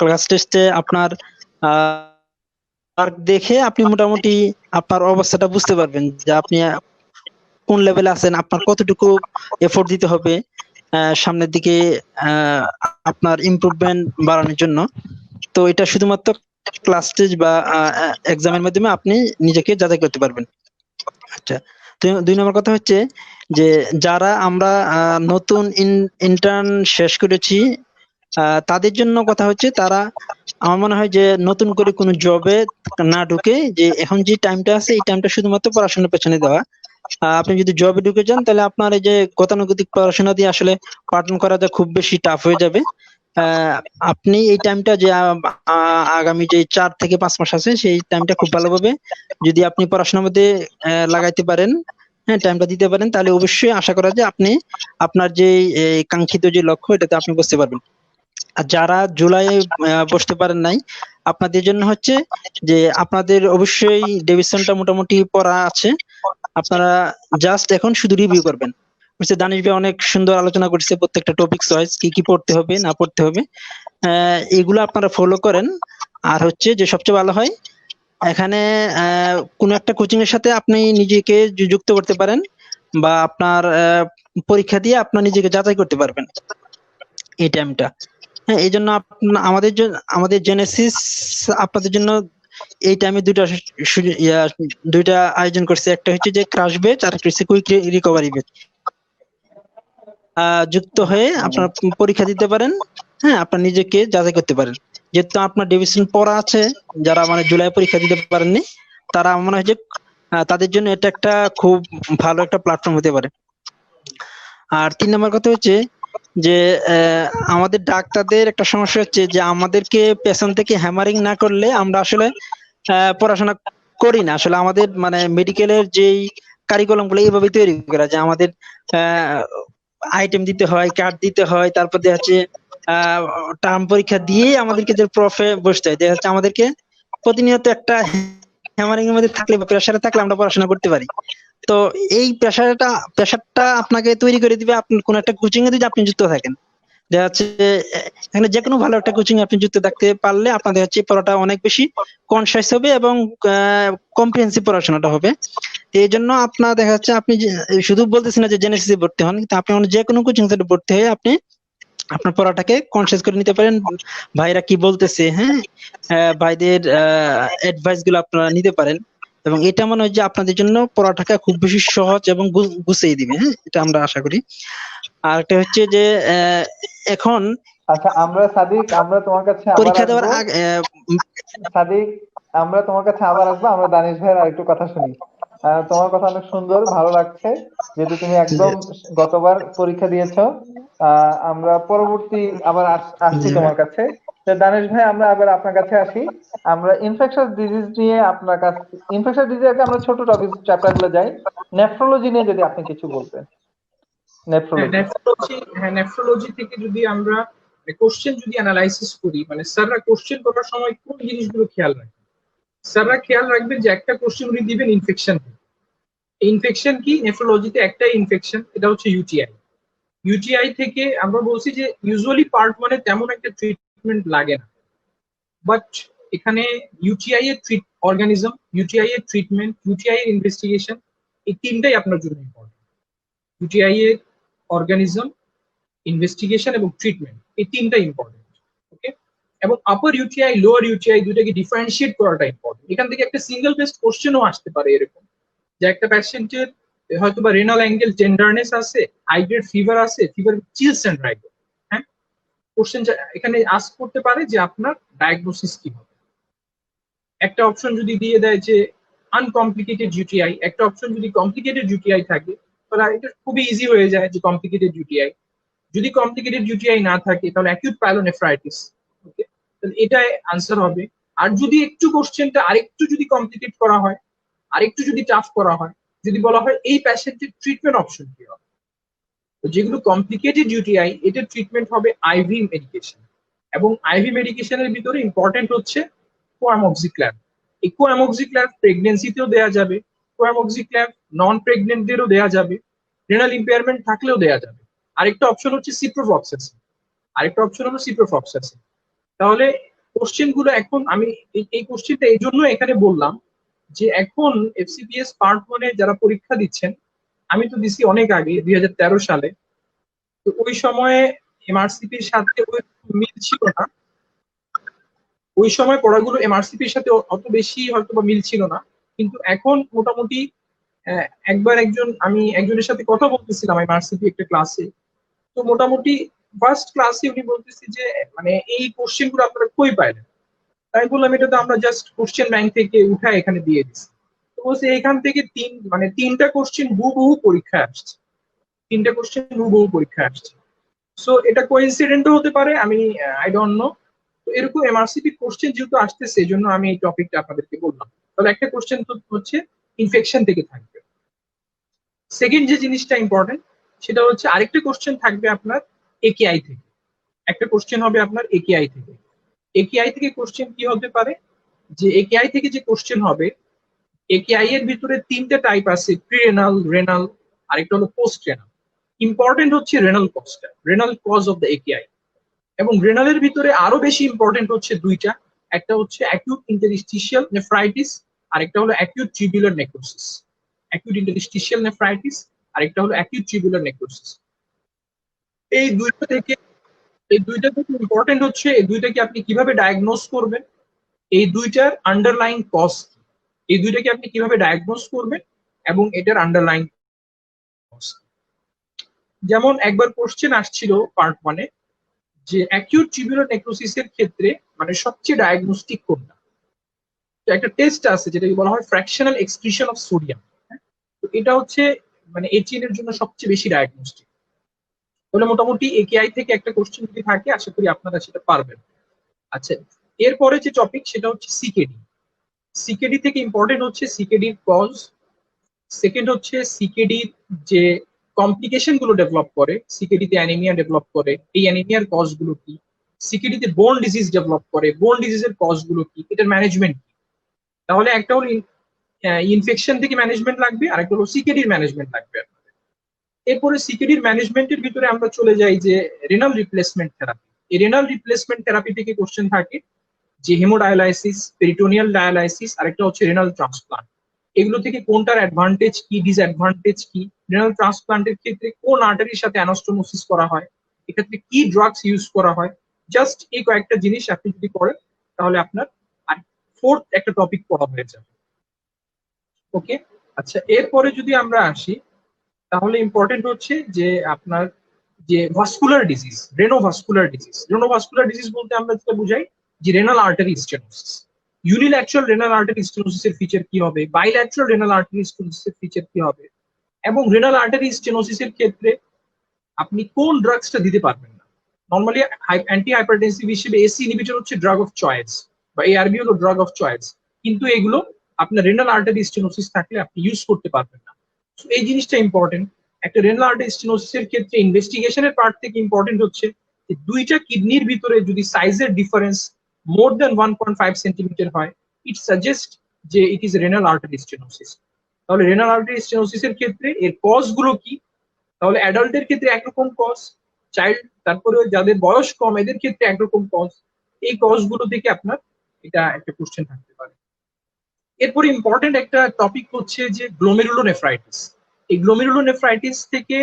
ক্লাস টেস্টে আপনার মার্ক দেখে আপনি মোটামুটি আপনার অবস্থাটা বুঝতে পারবেন যে আপনি কোন লেভেলে আছেন, আপনার কতটুকু এফোর্ট দিতে হবে সামনের দিকে আহ, আপনার ইমপ্রুভমেন্ট বাড়ানোর জন্য। তো এটা শুধুমাত্র ক্লাস টেস্ট বা এক্সামের মাধ্যমে আপনি নিজেকে যাচাই করতে পারবেন। আচ্ছা, তো 2 নম্বর কথা হচ্ছে যে যারা আমরা নতুন ইন্টার্ন শেষ করেছি তাদের জন্য কথা হচ্ছে তারা, আমার মনে হয় যে নতুন করে কোনো জবে না ঢুকে যে এখন যে টাইমটা আছে এই টাইমটা শুধুমাত্র পড়াশোনার পেছনে দেওয়া। আপনি যদি জবে ঢুকে যান তাহলে আপনার এই যে গতানুগতিক পড়াশোনা দিয়ে আসলে পাঠন করাটা খুব বেশি টাফ হয়ে যাবে। আহ, আপনি এই টাইমটা যে আগামী যে 4 থেকে 5 মাস আছে সেই টাইমটা খুব ভালোভাবে যদি আপনি পড়াশোনার মধ্যে লাগাইতে পারেন, হ্যাঁ টাইমটা দিতে পারেন, তাহলে অবশ্যই আশা করা যায় আপনি আপনার যে কাঙ্ক্ষিত যে লক্ষ্য এটাতে আপনি বুঝতে পারবেন। আর যারা জুলাই বসতে পারেন নাই আপনাদের জন্য হচ্ছে যে আপনাদের অবশ্যই ডেভিশনটা মোটামুটি পড়া আছে, আপনারা জাস্ট এখন শুধু রিভিউ করবেন। মিস্টার দানিশ ভাই অনেক সুন্দর আলোচনা করছে প্রত্যেকটা টপিকস ওয়াইজ কি কি পড়তে হবে না পড়তে হবে, এগুলো আপনারা ফলো করেন। আর হচ্ছে যে সবচেয়ে ভালো হয় এখানে কোনো একটা কোচিং এর সাথে আপনি নিজেকে যুক্ত করতে পারেন বা আপনার পরীক্ষা দিয়ে আপনার নিজেকে যাচাই করতে পারবেন এই টাইমটা। হ্যাঁ, এই জন্য আমাদের জেনেসিস আপনাদের জন্য এই টাইমে দুইটা আয়োজন করছে। একটা হচ্ছে যে ক্রাশ ব্যাচ আর একটা হচ্ছে কুইক রিকভারি ব্যাচ। যুক্ত হয়ে আপনার পরীক্ষা দিতে পারেন, হ্যাঁ আপনার নিজেকে যাচাই করতে পারেন। যেহেতু আপনার ডিভিশন পড়া আছে, যারা মানে জুলাই পরীক্ষা দিতে পারেননি তারা আমার মনে হয় যে তাদের জন্য এটা একটা খুব ভালো একটা প্ল্যাটফর্ম হতে পারে। আর 3 নম্বর কথা হচ্ছে যে আমাদের ডাক্তারদের একটা সমস্যা হচ্ছে যে আমাদেরকে পেছন থেকে হ্যামারিং না করলে আমরা আসলে পড়াশোনা করি না। আসলে আমাদের মানে মেডিকেলের যেই কারিকুলাম গুলো এইভাবে তৈরি করা যে আমাদের আইটেম দিতে হয়, কার্ড দিতে হয়, তারপর দেখা যাচ্ছে টার্ম পরীক্ষা দিয়ে আমাদেরকে যে প্রফে বসতে হয়, দেখা যাচ্ছে আমাদেরকে প্রতিনিয়ত একটা হ্যামারিং এর মধ্যে থাকলে বা প্রেসারে থাকলে আমরা পড়াশোনা করতে পারি। তো এই প্রেসারটা আপনাকে তৈরি করে দিবে আপনি কোন একটা কোচিং এ যদি আপনি যুক্ত থাকেন। দেখা যাচ্ছে এখানে যে কোনো ভালো একটা কোচিং এ আপনি যুক্ত থাকতে পারলে আপনাদের হচ্ছে পড়াটা অনেক বেশি কনসাস হবে এবং কম্প্রিহেন্সিভ পড়াশোনাটা হবে। এই জন্য আপনার দেখা যাচ্ছে আপনি শুধু বলতেছেন না যে জেনেসিসে ভর্তি হন, কিন্তু আপনি যে কোনো কোচিং সেন্টারে ভর্তি হয়ে আপনি আপনার পড়াটাকে কনসিয়াস করে নিতে পারেন। ভাইরা কি বলতেছে, হ্যাঁ ভাইদের অ্যাডভাইস গুলো আপনারা নিতে পারেন এবং এটা মনে হয় যে আপনাদের জন্য পড়াটাকে খুব বেশি সহজ এবং গুছিয়ে দিবে। হ্যাঁ, এটা আমরা আশা করি। আর একটা হচ্ছে যে এখন আচ্ছা, সাদিক আমরা তোমার কাছে আবার পরীক্ষা দেওয়ার আসবো। আগে সাদিক, আমরা তোমার কাছে আবার আসবো। আমরা দানিশ ভাইয়ের আরেকটু কথা শুনি। তোমার কথা অনেক সুন্দর, ভালো লাগছে, যেহেতু তুমি একদম গতবার পরীক্ষা দিয়েছো। আমরা পরবর্তী আবার আসছি জি ভাই। তোমার কাছে। তো দানিশ ভাই, আমরা আবার আপনার কাছে আসি। আমরা ইনফেকশাস ডিজিজ নিয়ে আপনার কাছে, ইনফেকশাস ডিজিজ আগে আমরা ছোট টপিক চ্যাপ্টার গুলো যাই। নেফ্রোলজি নিয়ে যদি আপনি কিছু বলতেন। নেফ্রোলজি। নেফ্রোলজি থেকে যদি আমরা কোশ্চেন যদি অ্যানালাইসিস করি, মানে স্যাররা কোশ্চেন করার সময় কোন জিনিসগুলো খেয়াল রাখবেন? স্যাররা খেয়াল রাখবেন যে একটা কোশ্চেন উনি দিবেন ইনফেকশন। ইনফেকশন কি? নেফ্রোলজিতে একটাই ইনফেকশন, এটা হচ্ছে ইউটিআই। ইউটিআই থেকে আমরা বলছি যে ইউজুয়ালি পার্ট 1 এ তেমন একটা ট্রিটমেন্ট লাগে না, বাট এখানে ইউটিআই এর অর্গানিজম, ইউটিআই এর ট্রিটমেন্ট, ইউটিআই এর ইনভেস্টিগেশন, এই তিনটাই আপনার জন্য ইম্পর্টেন্ট। ইউটিআই এর অর্গানিজম, ইনভেস্টিগেশন এবং ট্রিটমেন্ট, এই তিনটা ইম্পর্টেন্ট। ওকে, এবং আপার ইউটিআই লোয়ার ইউটিআই দুইটাকে ডিফারেন্সিয়েট করাটা ইম্পর্টেন্ট। এখান থেকে একটা সিঙ্গেল বেস্ট কোশ্চেনও আসতে পারে এরকম, যে একটা প্যাশেন্টের হয়তো বা রেনাল অ্যাঙ্গেল টেন্ডারনেস আছে, হাই গ্রেড ফিভার আছে, ফিভার চিলস এন্ড রাইট। হ্যাঁ, কোশ্চেন এখানে আস্ক করতে পারে যে আপনার ডায়াগনোসিস কি হবে। একটা অপশন যদি দিয়ে দেয় যে আনকমপ্লিকেটেড ইউটিআই, একটা অপশন যদি কমপ্লিকেটেড ইউটিআই থাকে তাহলে এটা খুবই ইজি হয়ে যায় যে কমপ্লিকেটেড ইউটিআই। যদি কমপ্লিকেটেড ইউটিআই না থাকে তাহলে অ্যাকিউট পাইলোনেফ্রাইটিস। ওকে, তাহলে এটাই আনসার হবে। আর যদি একটু কোশ্চেনটা আরেকটু যদি কমপ্লিকেট করা হয়, আরেকটু যদি টাফ করা হয়, যদি বলা হয় এই প্যাশেন্টের ট্রিটমেন্ট অপশন কি হবে, তো যেগুলো কমপ্লিকেটেড ইউটিআই এটার ট্রিটমেন্ট হবে আইভি মেডিকেশন। এবং আইভি মেডিকেশনের ভিতরে ইম্পর্টেন্ট হচ্ছে কোয়ামক্সিক্ল্যাভ। এই কোয়ামক্সিক্ল্যাভ প্রেগনেন্সিতেও দেওয়া যাবে, কোয়ামক্সিক্ল্যাভ নন প্রেগনেন্টদেরও দেওয়া যাবে, রেনাল ইম্পেয়ারমেন্ট থাকলেও দেওয়া যাবে। আরেকটা অপশন হচ্ছে সিপ্রোফ্লক্সাসিন, আরেকটা অপশন হলো সিপ্রোফ্লক্সাসিন। তাহলে কোশ্চেন গুলো এখন আমি এই কোশ্চেনটা এই জন্য এখানে বললাম যে এখন এফসিপিএস পার্ট 1 যারা পরীক্ষা দিচ্ছেন, আমি তো দিছি অনেক আগে 2013 সালে, তো ওই সময়ে এমআরসিপির সাথে ওই মিল ছিল না, ওই সময় পড়াগুলো এমআরসিপির সাথে অত বেশি হয়তো বা মিল ছিল না। কিন্তু এখন মোটামুটি একবার আমি একজনের সাথে কথা বলতেছিলাম এমআরসিপি একটা ক্লাসে, তো মোটামুটি ফার্স্ট ক্লাসে উনি বলতেছি যে মানে এই কোশ্চেন গুলো আপনারা কই পাইলেন, তাই বললাম এটা তো আমরা জাস্ট কোশ্চেন ব্যাংক থেকে উঠায় এখানে দিয়ে দিচ্ছি। তো বলছে এখান থেকে তিনটা কোশ্চেন হুবহু পরীক্ষায় আসছে, তিনটা কোশ্চেন হুবহু পরীক্ষায় আসছে। সো এটা কোইন্সিডেন্টও হতে পারে, আমি আই ডোন্ট নো। তো এরকম এমআরসিপি কোশ্চেন যেহেতু আসতেছে এই জন্য আমি এই টপিকটা আপনাদেরকে বললাম। তাহলে একটা কোশ্চেন তো হচ্ছে ইনফেকশন থেকে থাকবে। সেকেন্ড যে জিনিসটা ইম্পর্টেন্ট সেটা হচ্ছে আরেকটা কোশ্চেন থাকবে আপনার একেআই থেকে, একটা কোশ্চেন হবে আপনার একেআই থেকে। একেআই থেকে কোশ্চেন কি হতে পারে, যে একেআই থেকে যে কোশ্চেন হবে, একেআই এর ভিতরে তিনটা টাইপ আছে, প্রি রেনাল, রেনাল, আরেকটা হলো পোস্ট রেনাল। ইম্পর্টেন্ট হচ্ছে রেনাল কজটা, renal cause of the AKI. এবং রেনালের ভিতরে আরো বেশি ইম্পর্টেন্ট হচ্ছে দুইটা, একটা হচ্ছে অ্যাকিউট ইন্টারস্টিশিয়াল নেফ্রাইটিস, আরেকটা হলো acute tubular necrosis. Acute interstitial nephritis, আরেকটা হলো অ্যাকিউট টিউবুলার নেক্রোসিস। এই দুইটা থেকে ইম্পর্টেন্ট হচ্ছে এই দুইটাকে আপনি কিভাবে ডায়াগনোজ করবেন, এই দুইটার আন্ডারলাইং কজ, এই দুইটাকে আপনি কিভাবে ডায়াগনোজ করবেন এবং এটার আন্ডারলাইং কজ। যেমন একবার কোশ্চেন আসছিল পার্ট 1 যে অ্যাকিউট টিউবুলার নেক্রোসিসের ক্ষেত্রে মানে সবচেয়ে ডায়াগনস্টিক কোনটা। তো একটা টেস্ট আছে যেটাকে বলা হয় ফ্র্যাকশনাল এক্সক্রিশন অফ সোডিয়াম। তো এটা হচ্ছে মানে এটিএন এর জন্য সবচেয়ে বেশি ডায়াগনস্টিক। তাহলে মোটামুটি একেআই থেকে একটা কোশ্চেন যদি থাকে আশা করি আপনারা সেটা পারবেন। আচ্ছা, এরপরে যে টপিক সেটা হচ্ছে সিকেডি। সিকেডি থেকে ইম্পর্টেন্ট হচ্ছে সিকেডির কজ, সেকেন্ড হচ্ছে সিকেডির যে কমপ্লিকেশন গুলো ডেভেলপ করে, সিকেডিতে অ্যানিমিয়া ডেভেলপ করে, এই অ্যানিমিয়ার কজ গুলো কি, সিকেডিতে বোন ডিজিজ ডেভেলপ করে, বোন ডিজিজের কজ গুলো কি, এটার ম্যানেজমেন্ট কি। তাহলে একটা হলো ইনফেকশন থেকে ম্যানেজমেন্ট লাগবে, আর একটা হলো সিকেডির ম্যানেজমেন্ট লাগবে। এরপরে সিকেডির ম্যানেজমেন্টের ভিতরে আমরা চলে যাই যে রেনাল রিপ্লেসমেন্ট থেরাপি। এই রেনাল রিপ্লেসমেন্ট থেরাপি থেকে কোশ্চেন থাকে যে হেমোডায়ালাইসিস, পেরিটোনিয়াল ডায়ালাইসিস, আরেকটা হচ্ছে রেনাল ট্রান্সপ্লান্ট। এগুলো থেকে কোনটার অ্যাডভান্টেজ কি, ডিসঅ্যাডভান্টেজ কি, রেনাল ট্রান্সপ্লান্টের ক্ষেত্রে কোন আর্টারির সাথে অ্যানাস্টোমোসিস করা হয়, এক্ষেত্রে কি ড্রাগস ইউজ করা হয়। জাস্ট এই কয়েকটা জিনিস আপনি যদি করেন তাহলে আপনার আর ফোর্থ একটা টপিক পড়া হয়ে যাবে। ওকে, আচ্ছা, এরপরে যদি আমরা আসি তাহলে ইম্পর্টেন্ট হচ্ছে যে আপনার যে vascular disease, renovascular disease. Renovascular disease বলতে আমরা যেটা বুঝাই যে renal artery stenosis. Unilateral renal artery স্টেনোসিসের ফিচার কি হবে, বাইল্যাটারাল রেনাল আর্টারি স্টেনোসিসের ফিচার কি হবে, এবং রেনাল আর্টারি স্টেনোসিসের ক্ষেত্রে আপনি কোন ড্রাগসটা দিতে পারবেন না। নরমালি অ্যান্টি হাইপারটেনসিভ হিসেবে এসি ইনহিবিটর হচ্ছে ড্রাগ অফ চয়েস, বা এআরবি হলো ড্রাগ অফ চয়েস, কিন্তু এগুলো আপনার রেনাল আর্টারি স্টেনোসিস থাকলে আপনি ইউজ করতে পারবেন না। এই জিনিসটা ইম্পর্টেন্ট। একটা রেনাল আর্টারি স্টেনোসিসের ক্ষেত্রে ইনভেস্টিগেশনের পার্ট থেকে ইম্পর্টেন্ট হচ্ছে যে দুইটা কিডনির ভিতরে যদি সাইজের ডিফারেন্স মোর দেন 1.5 সেন্টিমিটার হয়, ইট সাজেস্ট যে it is renal artery stenosis. তাহলে রেনাল আর্টারি স্টেনোসিসের ক্ষেত্রে এর কজ গুলো কি, তাহলে অ্যাডাল্টের ক্ষেত্রে একরকম কজ, চাইল্ড তারপরে যাদের বয়স কম এদের ক্ষেত্রে একরকম কজ। এই কজ গুলো থেকে আপনার এটা একটা কোশ্চেন থাকতে পারে। এরপর ইম্পর্টেন্ট একটা টপিক হচ্ছে যে গ্লোমেরুলোনেফ্রাইটিস। এই গ্লোমেরুলোনেফ্রাইটিস থেকে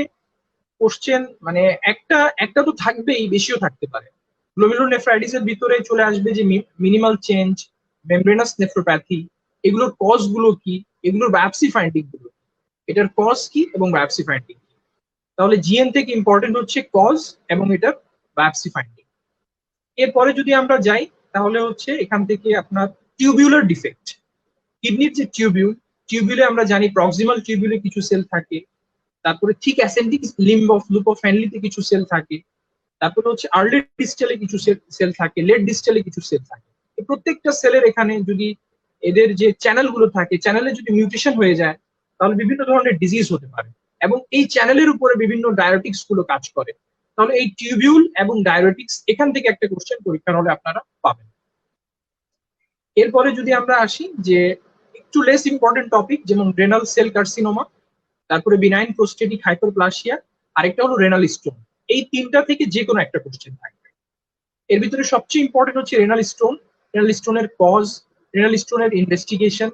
কোশ্চেন মানে একটা তো থাকবেই, বেশিও থাকতে পারে। গ্লোমেরুলোনেফ্রাইটিসের ভিতরে চলে আসবে যে মিনিমাল চেঞ্জ, মেমব্রেনাস নেফ্রোপ্যাথি, এগুলোর কজ গুলো কি, এগুলোর বায়োপসি ফাইন্ডিং গুলো, এটার কজ কি এবং বায়োপসি ফাইন্ডিং কি। তাহলে জিএন থেকে ইম্পর্টেন্ট হচ্ছে কজ এবং এটার বায়োপসি ফাইন্ডিং। এরপরে যদি আমরা যাই তাহলে হচ্ছে এখান থেকে আপনার টিউবিউলার ডিফেক্ট, কিডনির যে টিউবিউল টিউবিউলে আমরা জানি প্রক্সিমাল টিউবিউলে কিছু সেল থাকে, তারপরে ঠিক ascending limb of loop of হ্যানলিতে কিছু সেল থাকে, তারপরে হচ্ছে আর্লি ডিস্টালে কিছু সেল থাকে, লেট ডিস্টালে কিছু সেল থাকে। প্রত্যেকটা সেলের এখানে যদি এদের যে চ্যানেল গুলো থাকে, চ্যানেলে যদি মিউটেশন হয়ে যায় তাহলে বিভিন্ন ধরনের ডিজিজ হতে পারে, এবং এই চ্যানেলের উপরে বিভিন্ন ডায়োটিক্স গুলো কাজ করে। তাহলে এই টিউবিউল এবং ডায়োটিক্স এখান থেকে একটা কোশ্চেন পরীক্ষার হলে আপনারা পাবেন। এরপরে যদি আমরা আসি যে একটু লেস ইম্পর্টেন্ট টপিক, যেমন রেনাল সেল কার্সিনোমা, তারপরে বিনাইন প্রোস্টেটিক হাইপারপ্লাসিয়া, আরেকটা হলো রেনাল স্টোন। এই তিনটা থেকে যে কোনো একটা কোশ্চেন থাকবে। এর ভিতরে সবচেয়ে ইম্পর্টেন্ট হচ্ছে রেনাল স্টোন, রেনাল স্টোনের কজ, রেনাল স্টোনের ইনভেস্টিগেশন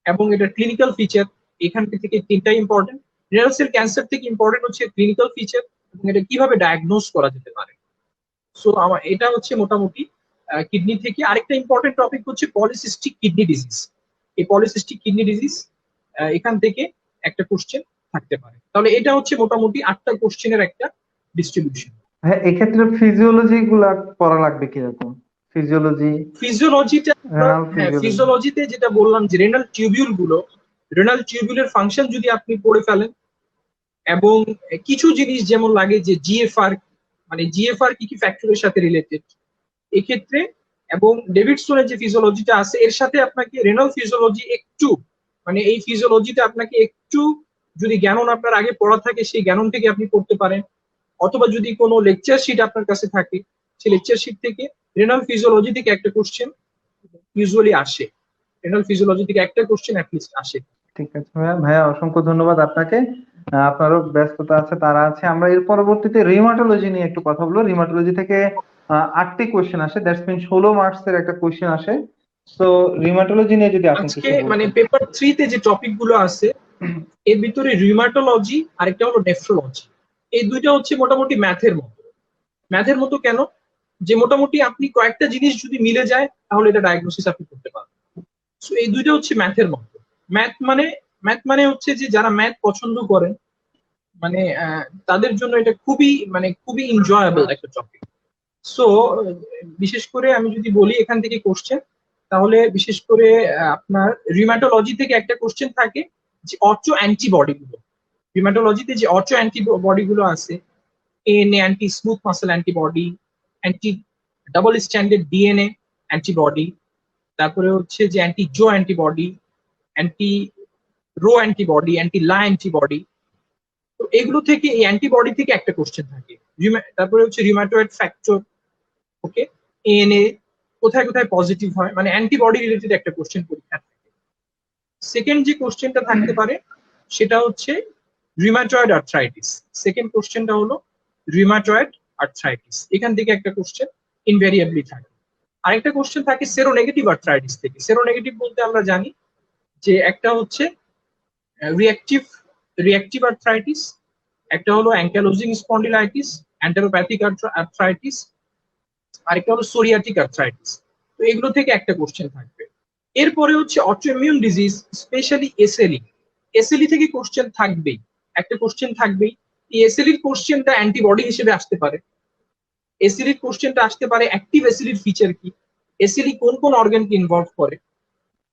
এবং এটার ক্লিনিক্যাল ফিচার। এখান থেকে তিনটাই ইম্পর্টেন্ট। রেনাল সেল ক্যান্সার থেকে ইম্পর্টেন্ট হচ্ছে ক্লিনিক্যাল ফিচার এবং এটা কিভাবে ডায়াগনোজ করা যেতে পারে। সো আমার এটা হচ্ছে মোটামুটি কিডনি থেকে। আরেকটা ইম্পর্টেন্ট টপিক হচ্ছে পলিসিস্টিক কিডনি ডিজিজ। এই পলিসিস্টিক কিডনি ডিজিজ এখান থেকে একটা কোশ্চেন থাকতে পারে। তাহলে এটা হচ্ছে মোটামুটি 8টা কোশ্চেনের একটা ডিস্ট্রিবিউশন। হ্যাঁ, এক্ষেত্রে ফিজিওলজি গুলা পড়া লাগবে কিরকম? ফিজিওলজি, ফিজিওলজিটা, রেনাল হ্যাঁ ফিজিওলজি। ফিজিওলজিতে যেটা বললাম যে রেনাল টিউবিউল গুলো, রেনাল টিউবিউলের ফাংশন যদি আপনি পড়ে ফেলেন, এবং কিছু জিনিস যেমন লাগে যে জিএফআর, মানে জিএফআর কি কি ফ্যাক্টরের সাথে রিলেটেড এক্ষেত্রে, এবং ডেভিডসনের যে ফিজিওলজিটা আছে এর সাথে আপনাকে রেনাল ফিজিওলজি একটু, মানে এই ফিজিওলজিটা আপনাকে একটু যদি জ্ঞান আপনার আগে পড়া থাকে সেই জ্ঞান থেকে আপনি পড়তে পারেন, অথবা যদি কোনো লেকচার শিট আপনার কাছে থাকে সেই লেকচার শিট থেকে রেনাল ফিজিওলজি থেকে একটা কোশ্চেন ইউজুয়ালি আসে। রেনাল ফিজিওলজি থেকে একটা কোশ্চেন অ্যাটলিস্ট আসে। ঠিক আছে ভাইয়া, ভাইয়া অসংখ্য ধন্যবাদ আপনাকে। আপনারও ব্যস্ততা আছে, তারা আছে। আমরা এর পরবর্তীতে রিমাটোলজি নিয়ে একটু কথা বলবো। রিমাটোলজি থেকে 8টি কোশ্চেন আসে, দ্যাটস মিন 16 মার্কসের একটা কোশ্চেন আসে। তো রিমাটোলজি নিয়ে যদি আপনি আজকে কিছু মানে বলতেন। পেপার 3 তে যে টপিক গুলো আছে এর ভিতরে রিউমাটোলজি আর একটা হলো নেফ্রোলজি। এই দুইটা হচ্ছে মোটামুটি ম্যাথের মতো। ম্যাথের মতো কেন? যে মোটামুটি আপনি কয়েকটা জিনিস যদি মিলে যায় তাহলে এটা ডায়াগনোসিস আপনি করতে পারবেন। সো এই দুইটা হচ্ছে ম্যাথের মতো। ম্যাথ মানে হচ্ছে যে যারা ম্যাথ পছন্দ করেন, মানে তাদের জন্য এটা খুবই এনজয়েবল একটা টপিক। সো বিশেষ করে আমি যদি বলি এখান থেকে কোশ্চেন, তাহলে বিশেষ করে আপনার রিউমাটোলজি থেকে একটা কোশ্চেন থাকে যে অটো অ্যান্টিবডি গুলো। রিউমাটোলজিতে যে অটো অ্যান্টিবডি গুলো আছে, ANA anti smooth muscle antibody, anti double stranded DNA antibody, তারপরে হচ্ছে যে anti Jo antibody, anti Ro antibody, anti La antibody. তো এগুলো থেকে, এই অ্যান্টিবডি থেকে একটা কোশ্চেন থাকে। তারপরে হচ্ছে রিউমাটয়েড ফ্যাক্টর, ওকে, এএনএ কোথায় কোথায় পজিটিভ হয়, মানে অ্যান্টিবডি রিলেটেড একটা কোশ্চেন পরীক্ষা থাকে। সেকেন্ড যে কোশ্চেনটা থাকতে পারে সেটা হচ্ছে রিউমাটয়েড আর্থ্রাইটিস। সেকেন্ড কোশ্চেনটা হলো রিউমাটয়েড আর্থ্রাইটিস, এখান থেকে একটা কোশ্চেন ইনভেরিয়েবলি থাকে। আরেকটা কোশ্চেন থাকে সেরোনেগেটিভ আর্থ্রাইটিস থেকে। সেরোনেগেটিভ বলতে আমরা জানি যে একটা হচ্ছে রিঅ্যাক্টিভ রিঅ্যাক্টিভ আর্থ্রাইটিস, একটা হলো অ্যাঙ্কালোজিং স্পন্ডিলাইটিস, অ্যান্টেরোপ্যাথিক আর্থ্রাইটিস, আরেকটা হলো সোরিয়াটিক আর্থ্রাইটিস। তো এগুলো থেকে একটা কোশ্চেন থাকবে। এরপরে হচ্ছে autoimmune disease, specially SLE. SLE থেকে কোশ্চেন থাকবেই, একটা কোশ্চেন থাকবেই। এই এসএলইর কোশ্চেনটা অ্যান্টিবডি হিসেবে আসতে পারে। এসএলইর কোশ্চেনটা আসতে পারে অ্যাক্টিভ এসএলইর ফিচার কি, এসএলই কোন কোন অর্গানকে ইনভলভ করে,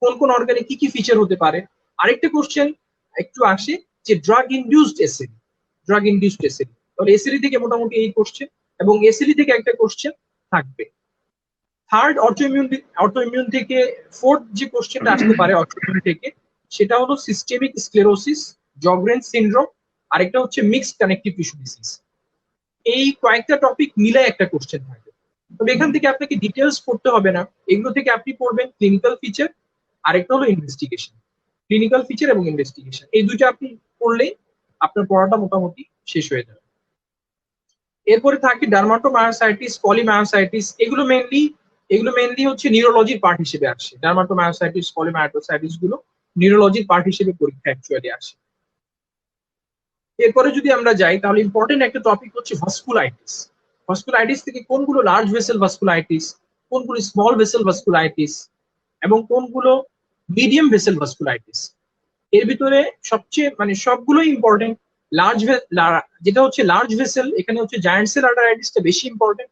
কোন কোন অর্গানে কি কি ফিচার হতে পারে। আরেকটা কোশ্চেন একটু আসে যে drug induced SLE, drug induced SLE. তাহলে এসএলই থেকে মোটামুটি এই কোশ্চেন, এবং এসএলই থেকে একটা কোশ্চেন থাকবে। থার্ড অটোইমিউন থেকে ফোর্থ যে কোশ্চেনটা আসতে পারে অটোইমিউন থেকে সেটা হলো সিস্টেমিক স্ক্লেরোসিস, জগরেন সিনড্রোম, আরেকটা হচ্ছে মিক্সড কানেকটিভ টিস্যু ডিজিজ। এই কয়েকটা টপিক মিলে একটা কোশ্চেন থাকে। তবে এখান থেকে আপনাকে ডিটেলস পড়তে হবে না, এগুলো থেকে আপনি পড়বেন ক্লিনিক্যাল ফিচার, আরেকটা হলো ইনভেস্টিগেশন। ক্লিনিক্যাল ফিচার এবং ইনভেস্টিগেশন এই দুইটা আপনি পড়লেই আপনার পড়াটা মোটামুটি শেষ হয়ে যাবে। এরপরে থাকে ডার্মাটোমায়োসাইটিস, পলিমায়োসাইটিস। এগুলো মেইনলি হচ্ছে নিউরোলজির পার্ট হিসেবে আসে। ডার্মাটোমায়োসাইটিস, পলিমায়োসাইটিস গুলো নিউরোলজির পার্ট হিসেবে পরীক্ষা অ্যাকচুয়ালি আসে। এরপরে যদি আমরা যাই তাহলে ইম্পর্টেন্ট একটা টপিক হচ্ছে ভাস্কুলাইটিস। ভাস্কুলাইটিস থেকে কোনগুলো লার্জ ভেসেল ভাস্কুলাইটিস, কোনগুলো স্মল ভেসেল ভাস্কুলাইটিস, এবং কোনগুলো মিডিয়াম ভেসেল ভাস্কুলাইটিস। এর ভিতরে সবচেয়ে মানে সবগুলোই ইম্পর্টেন্ট। যেটা হচ্ছে লার্জ ভেসেল, এখানে হচ্ছে জায়ান্ট সেল আর্টারাইটিসটা বেশি ইম্পর্টেন্ট।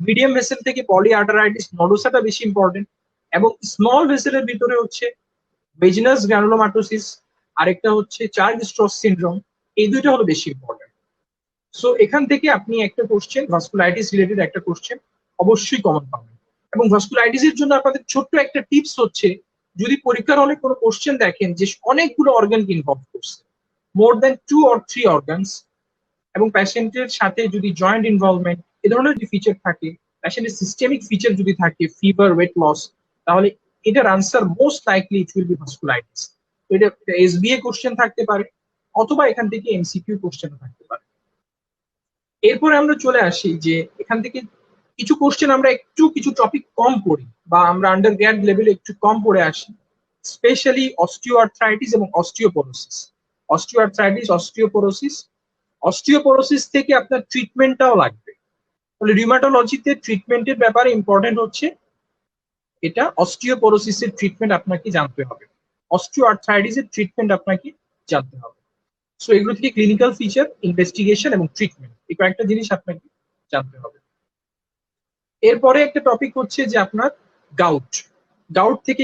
মিডিয়াম ভেসেল থেকে পলি আর্টারাইটিস নোডোসাটা বেশি ইম্পর্টেন্ট, এবং স্মল ভেসেলের ভিতরে হচ্ছে বেজিনাস গ্রানুলোমাটোসিস, আরেকটা হচ্ছে চার্লস-স্ট্রস সিনড্রোম। এই দুইটা হলো বেশি ইম্পর্টেন্ট। সো এখান থেকে আপনি একটা কোশ্চেন ভাস্কুলাইটিস রিলেটেড একটা কোশ্চেন অবশ্যই কমন পাবেন। এবং ভাস্কুলাইটিস এর জন্য আপনাদের ছোট্ট একটা টিপস হচ্ছে, যদি পরীক্ষার হলে কোনো কোশ্চেন দেখেন যে অনেকগুলো অর্গানকে ইনভলভ করছে, মোর দ্যান 2 or 3 অর্গানস, এবং প্যাশেন্টের সাথে যদি জয়েন্ট ইনভলভমেন্ট এ ধরনের যদি ফিচার থাকে, প্যাশেন্টের সিস্টেমিক ফিচার যদি থাকে, ফিভার, ওয়েট লস, তাহলে এটার answer most likely it will be vasculitis. তো এটা এসবিএ কোশ্চেন থাকতে পারে, অথবা এখান থেকে এমসিকিউ কোশ্চেন থাকতে পারে। এরপরে আমরা চলে আসি যে এখান থেকে কিছু কোশ্চেন আমরা একটু কিছু টপিক কম পড়ি, বা আমরা আন্ডার গ্র্যাড লেভেলে একটু কম পড়ে আসি, স্পেশালি অস্টিওআর্থ্রাইটিস এবং অস্টিওপোরোসিস। অস্টিওআর্থ্রাইটিস, অস্টিওপোরোসিস, অস্টিওপোরোসিস থেকে আপনার ট্রিটমেন্টটাও লাগবে। তাহলে রিউমাটোলজিতে ট্রিটমেন্টের ব্যাপারে ইম্পর্টেন্ট হচ্ছে এটা, অস্টিওপোরোসিসের ট্রিটমেন্ট আপনাকে জানতে হবে, অস্টিওআর্থ্রাইটিসের ট্রিটমেন্ট আপনাকে জানতে হবে। সো এগুলো থেকে ক্লিনিক্যাল ফিচার, ইনভেস্টিগেশন এবং ট্রিটমেন্ট, এই কয়েকটা জিনিস আপনাকে জানতে হবে। এরপরে একটা টপিক হচ্ছে যে আপনার গাউট। গাউট থেকে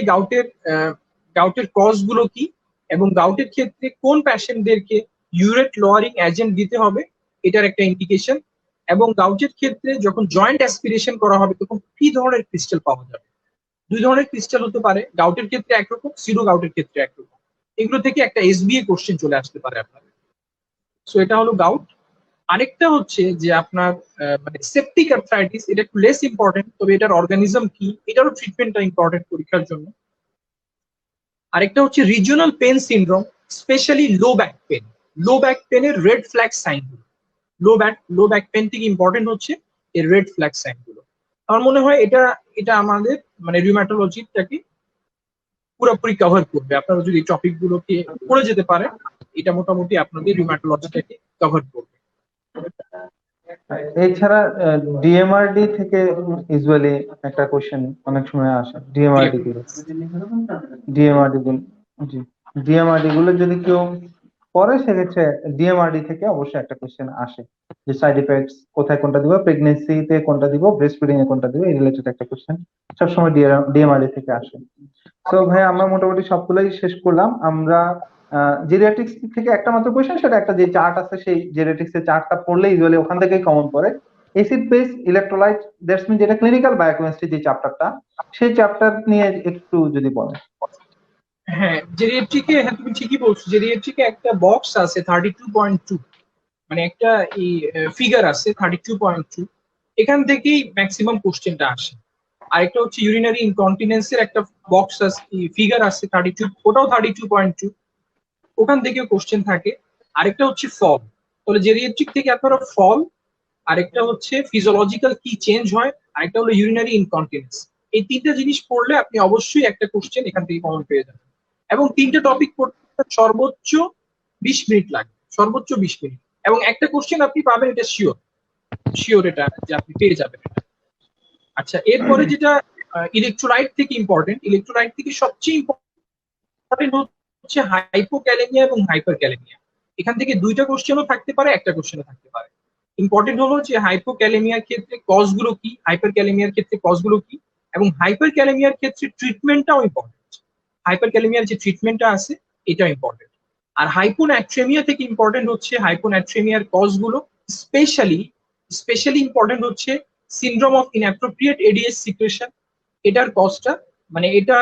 গাউটের কজ গুলো কি, এবং গাউটের ক্ষেত্রে কোন প্যাশেন্টদেরকে ইউরেট লোয়ারিং এজেন্ট দিতে হবে, এটার একটা ইন্ডিকেশন। এবং গাউটের ক্ষেত্রে যখন জয়েন্ট অ্যাসপিরেশন করা হবে তখন কি ধরনের ক্রিস্টাল পাওয়া যাবে। দুই ধরনের ক্রিস্টাল হতে পারে, গাউটের ক্ষেত্রে একরকম, সিডো গাউটের ক্ষেত্রে একরকম। এগুলো থেকে একটা এসবিএ কোশ্চেন চলে আসতে পারে আপনাদের। সো এটা হলো গাউট। আরেকটা হচ্ছে যে আপনার মানে সেপটিক আর্থ্রাইটিস, এটা একটু লেস ইম্পর্টেন্ট, তবে এটার অর্গানিজম কি এটারও ট্রিটমেন্টটা ইম্পর্টেন্ট পরীক্ষার জন্য। আরেকটা হচ্ছে regional pain syndrome, specially low back pain. Low back পেনের রেড ফ্ল্যাগ সাইন গুলো, লো ব্যাক পেন থেকে ইম্পর্টেন্ট হচ্ছে এর রেড ফ্ল্যাগ সাইন গুলো। আমার মনে হয় এটা এটা আমাদের মানে রিউমাটোলজিটাকে পুরোপুরি কভার করবে। আপনারা যদি টপিক গুলোকে পড়ে যেতে পারে, এটা মোটামুটি আপনাদের রিউমাটোলজিটাকে কভার করবে। এছাড়া ডিএমআরডি থেকে ইউজুয়ালি একটা কোশ্চেন অনেক সময় আসে, ডিএমআরডি গুলো, ডিএমআরডি গুলো, জি, ডিএমআরডি গুলো যদি কেউ পরে সেক্ষেত্রে ডিএমআরডি থেকে অবশ্যই একটা কোশ্চেন আসে, যে সাইড ইফেক্টস কোথায় কোনটা দিব, প্রেগনেন্সিতে কোনটা দিব, ব্রেস্ট ফিডিং এ কোনটা দিব, এই রিলেটেড একটা কোশ্চেন সবসময় ডিএমআরডি থেকে আসে। তো ভাই আমরা মোটামুটি সবগুলোই শেষ করলাম। আমরা জেরিয়াট্রিক্স থেকে একটা মাত্র কোশ্চেন, সেটা একটা যে চার্ট আছে সেই জেরিয়াট্রিক্স এর চার্টটা পড়লে ইউজুয়ালি ওখান থেকেই কমন পড়ে। Acid base electrolyte, that's mean যেটা ক্লিনিক্যাল বায়োকেমিস্ট্রি যে চ্যাপ্টারটা, সেই চ্যাপ্টার নিয়ে একটু যদি বলেন। হ্যাঁ, জেরিয়াট্রিকে, হ্যাঁ তুমি ঠিকই বলছো, জেরিয়াট্রিকে একটা বক্স আছে 32.2, মানে একটা এই ফিগার আছে 32.2, এখান থেকেই ম্যাক্সিমাম কোশ্চেনটা আসে। আরেকটা হচ্ছে ইউরিনারি ইনকন্টিনেন্সের একটা বক্স আছে, ফিগার আছে 32, ওটাও 32.2, ওখান থেকেও কোশ্চেন থাকে। আরেকটা হচ্ছে ফল, তাহলে জেরিয়াট্রিক থেকে আপনারা ফল, আরেকটা হচ্ছে ফিজিওলজিক্যাল কি চেঞ্জ হয়, আরেকটা হলো ইউরিনারি ইনকন্টিনেন্স। এই তিনটা জিনিস পড়লে আপনি অবশ্যই একটা কোশ্চেন এখান থেকে কমন পেয়ে যাবেন। এবং তিনটা টপিক পড়তে সর্বোচ্চ 20 মিনিট লাগে, সর্বোচ্চ 20 মিনিট, এবং একটা কোশ্চেন আপনি পাবেন, এটা শিওর, শিওর এটা যে আপনি পেয়ে যাবেন। আচ্ছা, এরপরে যেটা ইলেকট্রোলাইট থেকে ইম্পর্টেন্ট, ইলেকট্রোলাইট থেকে সবচেয়ে ইম্পর্টেন্ট হচ্ছে হাইপোক্যালেমিয়া এবং হাইপারক্যালেমিয়া। এখান থেকে দুইটা কোশ্চেনও থাকতে পারে, একটা কোশ্চেনও থাকতে পারে। ইম্পর্টেন্ট হলো যে হাইপোক্যালেমিয়ার ক্ষেত্রে কজগুলো কি, হাইপারক্যালেমিয়ার ক্ষেত্রে কজগুলো কি, এবং হাইপারক্যালেমিয়ার ক্ষেত্রে ট্রিটমেন্টটাও ইম্পর্টেন্ট। হাইপারক্যালেমিয়ার যে ট্রিটমেন্টটা আছে এটা ইম্পর্টেন্ট। আর হাইপোন্যাট্রেমিয়া থেকে ইম্পর্টেন্ট হচ্ছে হাইপোন্যাট্রেমিয়ার কজগুলো, স্পেশালি স্পেশালি ইম্পর্টেন্ট হচ্ছে syndrome of inappropriate ADH secretion, এটার কজটা, মানে এটা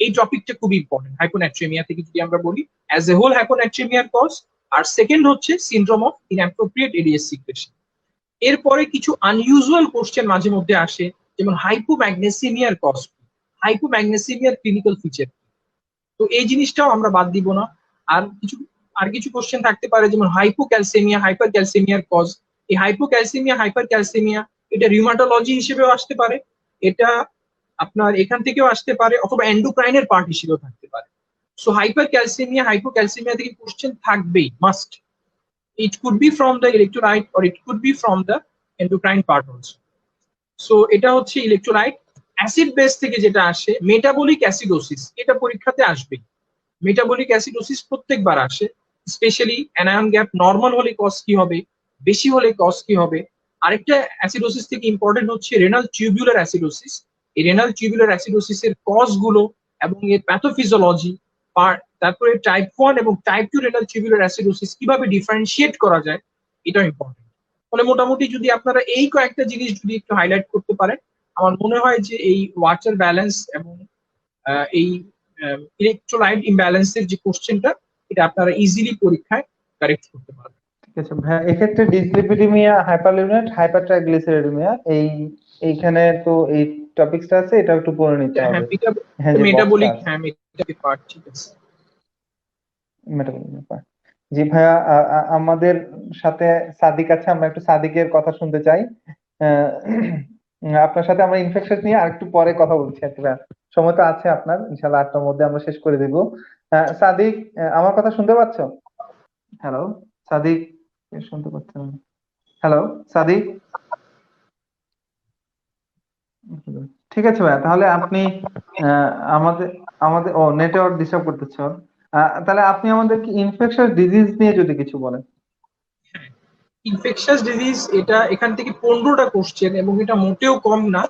এই টপিকটা খুব ইম্পর্টেন্ট হাইপোন্যাট্রেমিয়া থেকে যদি আমরা বলি অ্যাজ এ হোল হাইপোন্যাট্রেমিয়ার কজ। আর সেকেন্ড হচ্ছে syndrome of inappropriate ADH secretion. এরপরে কিছু আনইউজুয়াল কোশ্চেন মাঝে মধ্যে আসে, যেমন হাইপোম্যাগনেসিমিয়ার কজ, হাইপোম্যাগনেসিমিয়ার ক্লিনিক্যাল ফিচার। তো এই জিনিসটাও আমরা বাদ দিব না। আর কিছু কোশ্চেন থাকতে পারে, যেমন হাইপোক্যালসেমিয়া, হাইপার ক্যালসেমিয়ার কজ। এই হাইপোক্যালসেমিয়া, হাইপার ক্যালসেমিয়া এটা রিউমাটোলজি হিসেবেও আসতে পারে, এটা আপনার এখান থেকেও আসতে পারে, অথবা এন্ডোক্রাইনের পার্ট হিসেবেও থাকতে পারে। সো হাইপার ক্যালসেমিয়া, হাইপোক্যালসেমিয়া থেকে কোশ্চেন থাকবেই, must. It could be from the electrolyte or it could be from the endocrine part also. So এটা হচ্ছে ইলেকট্রোলাইট। অ্যাসিড বেস থেকে যেটা আসে, মেটাবলিক অ্যাসিডোসিস, এটা পরীক্ষাতে আসবেই। মেটাবলিক অ্যাসিডোসিস প্রত্যেকবার আসে, স্পেশালি অ্যানায়ন গ্যাপ নর্মাল হলে কজ কি হবে, বেশি হলে কজ কি হবে। আরেকটা অ্যাসিডোসিস থেকে ইম্পর্টেন্ট হচ্ছে রেনাল টিউবুলার অ্যাসিডোসিস। এই রেনাল টিউবুলার অ্যাসিডোসিসের কজ গুলো এবং এর প্যাথোফিজিওলজি, তারপরে টাইপ 1 এবং টাইপ 2 রেনাল টিউবুলার অ্যাসিডোসিস কিভাবে ডিফারেন্সিয়েট করা যায় এটা ইম্পর্টেন্ট। ফলে মোটামুটি যদি আপনারা এই কয়েকটা জিনিস যদি একটু হাইলাইট করতে পারেন, আমার মনে হয় যে এই ওয়াটার ব্যালেন্স এবং এই ইলেকট্রোলাইট ইমব্যালেন্সের যে কোশ্চেনটা এটা আপনারা ইজিলি পরীক্ষায় কারেক্ট করতে পারবেন। ঠিক আছে ভাই, এক্ষেত্রে ডিসলিপিডিমিয়া, হাইপারলিউমিনেট, হাইপারট্রাইগ্লিসারিডেমিয়া এইখানে তো এই টপিকসটা আছে, এটা একটু পড়ে নিতে হ্যাঁ, হবে। হ্যাঁ, যে মেটাবলিক, বক্সটা হ্যাঁ মেটাবলিক পার্ট, ঠিক আছে। মেটাবলিক ব্যাপার। জি ভাইয়া, আমাদের সাথে সাদিক আছে, আমরা একটু সাদিকের কথা শুনতে চাই। আহ, আপনার সাথে আমরা ইনফেকশন নিয়ে আরেকটু পরে কথা বলছি আর কি ভাইয়া। সময় তো আছে আপনার, ইনশাল্লাহ 8টার মধ্যে আমরা শেষ করে দিব। সাদিক, আমার কথা শুনতে পাচ্ছ? হ্যালো সাদিক, শুনতে পাচ্ছেন? হ্যালো সাদিক। ঠিক আছে ভাইয়া, তাহলে আপনি আহ, আমাদের আমাদের নেটওয়ার্ক ডিস্টার্ব করতেছে ওর। তাহলে আপনি আমাদেরকে ইনফেকশন ডিজিজ নিয়ে যদি কিছু বলেন। ইনফেকশাস ডিজিজ, এটা এখান থেকে 15টা কোশ্চেন এবং এটা মোটেও কম না।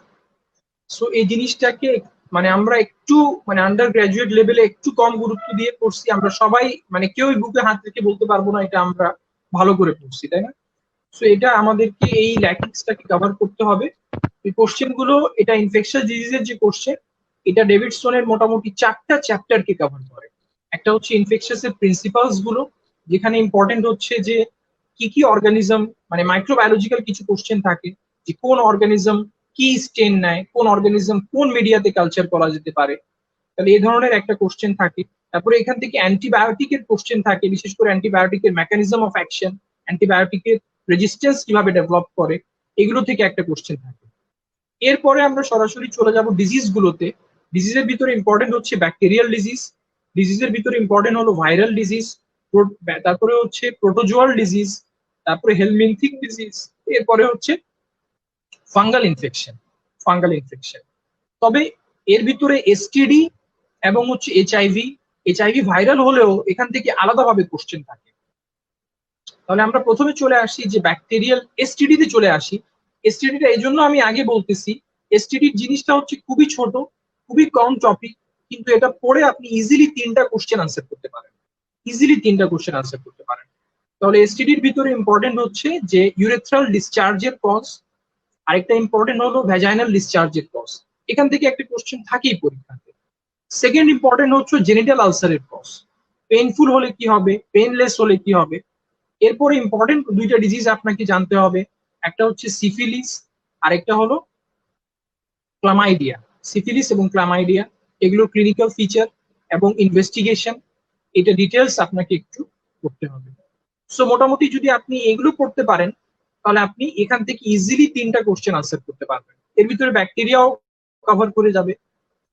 সো এই জিনিসটাকে মানে আমরা একটু মানে আন্ডার গ্রাজুয়েট লেভেলে একটু কম গুরুত্ব দিয়ে পড়ছি আমরা সবাই, মানে কেউই বুকে হাত রেখে বলতে পারবো না এটা আমরা ভালো করে পড়ছি, তাই না? সো এটা আমাদেরকে এই ল্যাকিংসটাকে কভার করতে হবে। এই কোশ্চেন গুলো, এটা ইনফেকশাস ডিজিজের যে কোশ্চেন, এটা ডেভিডসনের মোটামুটি 4টা চ্যাপ্টারকে কভার করে। একটা হচ্ছে ইনফেকশাস এর প্রিন্সিপালস গুলো, যেখানে ইম্পর্টেন্ট হচ্ছে যে কি কি অর্গানিজম, মানে মাইক্রোবায়োলজিক্যাল কিছু কোশ্চেন থাকে যে কোন অর্গানিজম কি স্টেন নেয়, কোন অর্গানিজম কোন মিডিয়াতে কালচার করা যেতে পারে, তাহলে এই ধরনের একটা কোশ্চেন থাকে। তারপরে এখান থেকে অ্যান্টিবায়োটিকের কোশ্চেন থাকে, বিশেষ করে অ্যান্টিবায়োটিকের মেকানিজম অফ অ্যাকশন, অ্যান্টিবায়োটিকের রেজিস্ট্যান্স কিভাবে ডেভেলপ করে, এগুলো থেকে একটা কোশ্চেন থাকে। এরপরে আমরা সরাসরি চলে যাব ডিজিজ গুলোতে। ডিজিজের ভিতরে ইম্পর্টেন্ট হচ্ছে ব্যাকটেরিয়াল ডিজিজ, ডিজিজের ভিতরে ইম্পর্টেন্ট হলো ভাইরাল ডিজিজ, তারপরে হচ্ছে প্রোটোজোয়াল ডিজিজ, তারপরে হেলমিনথিক ডিজিজ, এরপরে হচ্ছে ফাঙ্গাল ইনফেকশন। ফাঙ্গাল ইনফেকশন, তবে এর ভিতরে এসটিডি এবং হচ্ছে এইচআইভি, এইচআইভি ভাইরাল হলেও এখান থেকে আলাদাভাবে কোশ্চেন থাকে। তাহলে আমরা প্রথমে চলে আসি যে ব্যাকটেরিয়াল এসটিডি তে চলে আসি। এসটিডিটা এই জন্য আমি আগে বলতেছি, এসটিডি জিনিসটা হচ্ছে খুবই ছোট, খুবই কম টপিক, কিন্তু এটা পড়ে আপনি ইজিলি 3টা কোশ্চেন আনসার করতে পারেন, ইজিলি 3টা কোশ্চেন আনসার করতে পারেন। তাহলে এসটিডির ভিতরে ইম্পর্টেন্ট হচ্ছে যে ইউরেথ্রাল ডিসচার্জের কজ, আরেকটা ইম্পর্টেন্ট হলো ভ্যাজাইনাল ডিসচার্জের কজ। এখান থেকে একটা কোশ্চেন থাকেই পরীক্ষাতে। সেকেন্ড ইম্পর্টেন্ট হচ্ছে জেনিটাল আলসারের কজ, পেইনফুল হলে কি হবে, পেইনলেস হলে কি হবে। এরপরে ইম্পর্টেন্ট 2টা ডিজিজ আপনাকে জানতে হবে, একটা হচ্ছে সিফিলিস, আরেকটা হলো ক্লামাইডিয়া। সিফিলিস এবং ক্লামাইডিয়া, এগুলো ক্লিনিক্যাল ফিচার এবং ইনভেস্টিগেশন, এটা ডিটেলস আপনাকে একটু করতে হবে। সো মোটামুটি যদি আপনি এগুলো পড়তে পারেন, তাহলে আপনি এখান থেকে ইজিলি 3টা কোশ্চেন আনসার করতে পারবেন। এর ভিতরে ব্যাকটেরিয়াও কভার করে যাবে।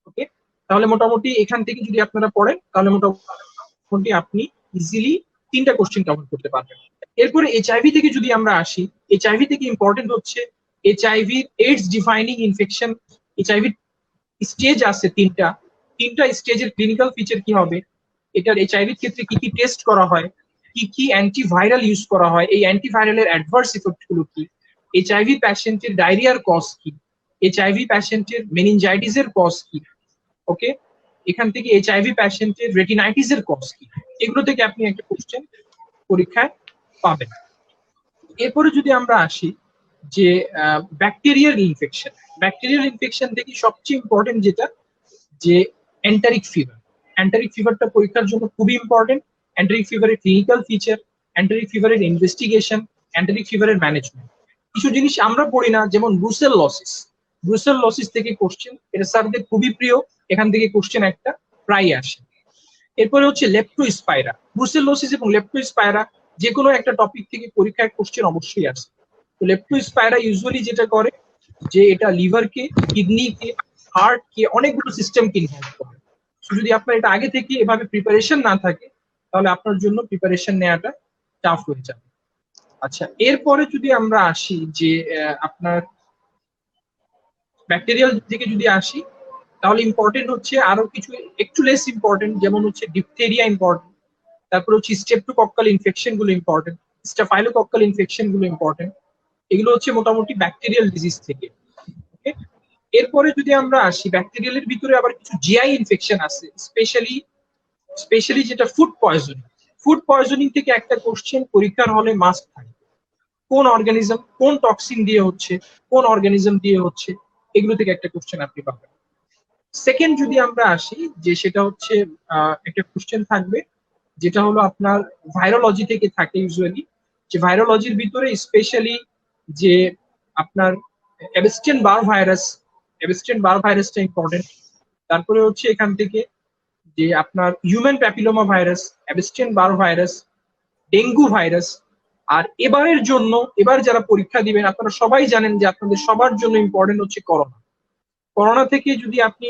ওকে, তাহলে মোটামুটি এখান থেকে যদি আপনারা পড়েন, তাহলে মোটামুটি আপনি ইজিলি 3টা কোশ্চেন কভার করতে পারবেন। এরপরে এইচআইভি থেকে যদি আমরা আসি, এইচআইভি থেকে ইম্পর্টেন্ট হচ্ছে HIV AIDS defining infection. HIV stage আছে 3টা, 3টা স্টেজের ক্লিনিক্যাল ফিচার কি হবে, এটার এইচআইভির ক্ষেত্রে কি কি টেস্ট করা হয়, কি কি অ্যান্টিভাইরাল ইউজ করা হয়, এই অ্যান্টিভাইরালের অ্যাডভার্স ইফেক্ট গুলো কি, এইচআইভি প্যাশেন্টের ডায়রিয়ার কজ কি, এইচআইভি প্যাশেন্টের মেনিনজাইটিসের কজ কি। ওকে, এখান থেকে এইচআইভি প্যাশেন্টের রেটিনাইটিসের কজ কি, এগুলো থেকে আপনি একটা কোশ্চেন পরীক্ষায় পাবেন। এরপরে যদি আমরা আসি যে ব্যাকটেরিয়াল ইনফেকশন, ব্যাকটেরিয়াল ইনফেকশন থেকে সবচেয়ে ইম্পর্টেন্ট যেটা যে এন্টারিক ফিভার। এন্টারিক ফিভারটা পরীক্ষার জন্য খুবই ইম্পর্টেন্ট। এন্টারিক ফিভারের ক্লিনিক্যাল ফিচার, এন্টারিক ফিভারের ইনভেস্টিগেশন, এন্টারিক ফিভারের ম্যানেজমেন্ট। কিছু জিনিস আমরা পড়ি না, যেমন ব্রুসেল লসিস। ব্রুসেল লসিস থেকে কোশ্চেন, এটা স্যারদের খুবই প্রিয়, এখান থেকে কোশ্চেন একটা প্রায় আসে। এরপরে হচ্ছে লেপ্টোস্পাইরা। ব্রুসেলোসিস এবং লেপ্টোস্পাইরা যে কোনো একটা টপিক থেকে পরীক্ষায় কোশ্চেন অবশ্যই আসে। তো লেপ্টোস্পাইরা ইউজুয়ালি যেটা করে যে এটা লিভারকে, কিডনিকে, হার্টকে, অনেকগুলো সিস্টেমকে ইনভলভ করে। যদি আপনার এটা আগে থেকে এভাবে প্রিপারেশন না থাকে, তাহলে আপনার জন্য প্রিপারেশন নেওয়াটা টাফ হয়ে যাবে। আচ্ছা, এরপরে যদি আমরা আসি যে আপনার ব্যাকটেরিয়াল দিকে যদি আসি, তাহলে ইম্পর্টেন্ট হচ্ছে আরো কিছু একটু লেস ইম্পর্টেন্ট, যেমন হচ্ছে ডিপথেরিয়া ইম্পর্টেন্ট, তারপর হচ্ছে স্ট্রেপ্টোকক্কাল ইনফেকশন গুলো ইম্পর্টেন্ট, স্টাফাইলোকক্কাল ইনফেকশন গুলো ইম্পর্টেন্ট। এগুলো হচ্ছে মোটামুটি ব্যাকটেরিয়াল ডিজিজ থেকে। ওকে, এরপরে যদি আমরা আসি ব্যাকটেরিয়ালের ভিতরে আবার কিছু জিআই ইনফেকশন আছে, স্পেশালি স্পেশালি যেটা ফুড পয়জনিং থেকে একটা কোশ্চেন পরীক্ষার হলে মাস্ট থাকে। কোন অর্গানিজম, কোন টক্সিন দিয়ে হচ্ছে, কোন অর্গানিজম দিয়ে হচ্ছে, এগুলো থেকে একটা কোশ্চেন আপনি পাবেন। সেকেন্ড যদি আমরা আসি, যে সেটা হচ্ছে একটা কোশ্চেন থাকবে যেটা হলো আপনার ভাইরোলজি থেকে থাকে ইউজুয়ালি, যে ভাইরোলজির ভিতরে স্পেশালি যে আপনার এবিস্টিয়ান বার ভাইরাসটা ইম্পর্টেন্ট। তারপরে হচ্ছে এখান থেকে যে আপনার human papilloma virus, Epstein Barr virus, dengue virus. আর এবার যারা পরীক্ষা দিবেন আপনারা সবাই জানেন যে আপনাদের সবার জন্য ইম্পর্টেন্ট হচ্ছে করোনা। করোনা থেকে যদি আপনি,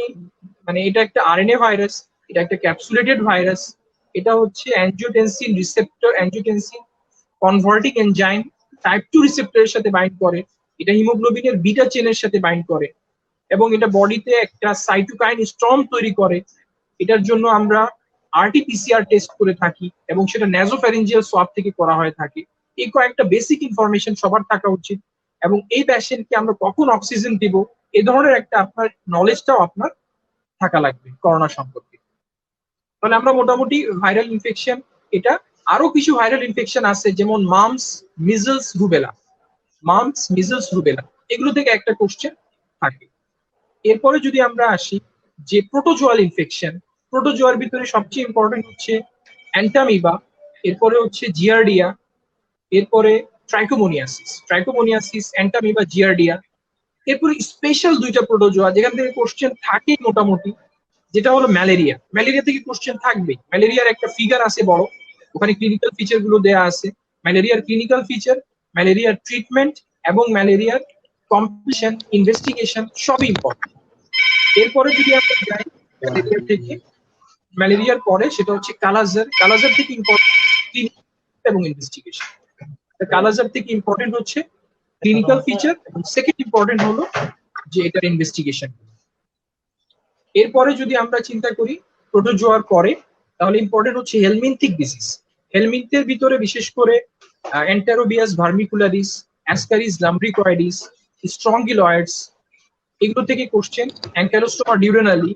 মানে এটা একটা আরএনএ ভাইরাস, এটা একটা ক্যাপসুলেটেড ভাইরাস, এটা হচ্ছে অ্যাঞ্জিওটেনসিন কনভার্টিং এনজাইম টাইপ 2 রিসেপ্টরের সাথে বাইন্ড করে, এটা হিমোগ্লোবিনের বিটা চেনের সাথে বাইন্ড করে, এবং এটা বডিতে একটা সাইটোকাইন স্টর্ম তৈরি করে। এটার জন্য আমরা আরটিপিসিআর টেস্ট করে থাকি এবং সেটা ন্যাজোফ্যারিঞ্জিয়াল সোয়াব থেকে করা হয়ে থাকে। এই কয়েকটা বেসিক ইনফরমেশন সবার থাকা উচিত, এবং এই পেশেন্টকে আমরা কখন অক্সিজেন দিব এ ধরনের একটা আপনার নলেজটাও আপনার থাকা লাগবে করোনা সম্পর্কে। তাহলে আমরা মোটামুটি ভাইরাল ইনফেকশন, এটা আরো কিছু ভাইরাল ইনফেকশন আছে যেমন মাম্পস, মিজলস, রুবেলা, এগুলো থেকে একটা কোশ্চেন থাকে। এরপরে যদি আমরা আসি যে প্রোটোজোয়ার ভিতরে সবচেয়ে ইম্পর্টেন্ট হচ্ছে অ্যান্টামিবা, এরপরে হচ্ছে জিয়ার্ডিয়া, এরপরে ট্রাইকোমোনিয়াসিস, অ্যান্টামিবা, জিয়ার্ডিয়া। এরপরে স্পেশাল দুইটা প্রোটোজোয়া যেখান থেকে কোশ্চেন থাকে মোটামুটি, যেটা হলো ম্যালেরিয়া থেকে কোশ্চেন থাকবে। ম্যালেরিয়ার একটা ফিগার আছে বড়, ওখানে ক্লিনিক্যাল ফিচার গুলো দেয়া আছে, ম্যালেরিয়ার ক্লিনিক্যাল ফিচার, ম্যালেরিয়ার ট্রিটমেন্ট এবং ম্যালেরিয়ার কমপ্লিশন, ইনভেস্টিগেশন সবই ইম্পর্টেন্ট। এরপরে যদি আমরা যাই ম্যালেরিয়ার পরে সেটা হচ্ছে কালাজার থেকে ইম্পর্টেন্ট এবং ইনভেস্টিগেশন। কালাজার থেকে ইম্পর্টেন্ট হচ্ছে ক্লিনিক্যাল ফিচার, এবং সেকেন্ড ইম্পর্টেন্ট হলো যে এটার ইনভেস্টিগেশন। এরপরে যদি আমরা চিন্তা করি প্রোটোজোয়ার পরে, তাহলে ইম্পর্টেন্ট হচ্ছে হেলমিনথিক ডিজিজ। হেলমিনথের ভিতরে বিশেষ করে এন্টেরোবিয়াস ভার্মিকুলারিস, অ্যাসকারিস লাম্ব্রিকয়েডিস, স্ট্রঙ্গিলয়েডস, এগুলো থেকে কোশ্চেন, অ্যাঙ্কাইলোস্টোমা ডিউরেনালি,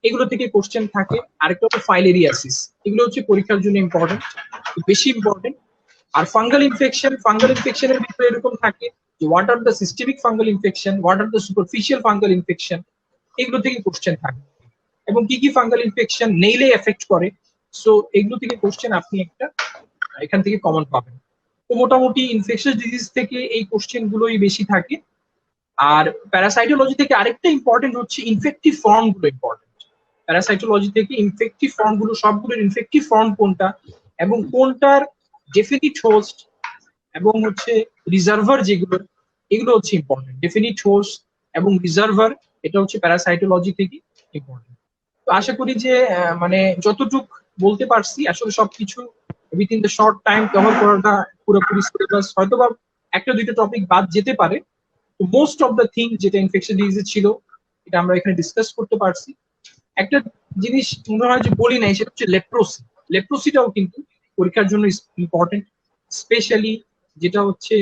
এগুলো থেকে কোশ্চেন থাকে। আরেকটা হচ্ছে ফাইলেরিয়াসিস, এগুলো হচ্ছে পরীক্ষার জন্য বেশি ইম্পর্টেন্ট। আর ফাঙ্গাল ইনফেকশনের ভিতরে এরকম থাকে যে what are the systemic fungal infection, what are the superficial fungal infection, এগুলো থেকে কোশ্চেন থাকে, এবং কি কি ফাঙ্গাল ইনফেকশন নেইলে এফেক্ট করে। সো এগুলো থেকে কোশ্চেন আপনি একটা এখান থেকে কমন পাবেন। তো মোটামুটি ইনফেকশাস ডিজিজ থেকে এই কোশ্চেন গুলোই বেশি থাকে। আর প্যারাসাইটোলজি থেকে আরেকটা ইম্পর্টেন্ট হচ্ছে ইনফেক্টিভ ফর্ম গুলো ইম্পর্টেন্ট। প্যারাসাইটোলজি থেকে ইনফেক্টিভ ফর্ম গুলো, সবগুলোর ইনফেক্টিভ ফর্ম কোনটা এবং কোনটার ডেফিনিট হোস্ট এবং হচ্ছে রিজার্ভার, এগুলো হচ্ছে ইম্পর্টেন্ট। ডেফিনিট হোস্ট এবং রিজার্ভার, এটা হচ্ছে প্যারাসাইটোলজি থেকে ইম্পর্টেন্ট। তো আশা করি যে মানে যতটুক বলতে পারছি আসলে সবকিছু within the short time cover করাটা পুরোপুরি সিলেবাস, হয়তো বা একটা দুইটা টপিক বাদ যেতে পারে। তো মোস্ট অফ দ্য থিং যেটা ইনফেকশন ডিজিজ ছিল এটা আমরা এখানে ডিসকাস করতে পারছি। একটা জিনিস মনে হয় যে বলি নাই, সেটা হচ্ছে লেপ্রোসিটাও কিন্তু পরীক্ষার জন্য ইম্পর্টেন্ট, স্পেশালি যেটা হচ্ছে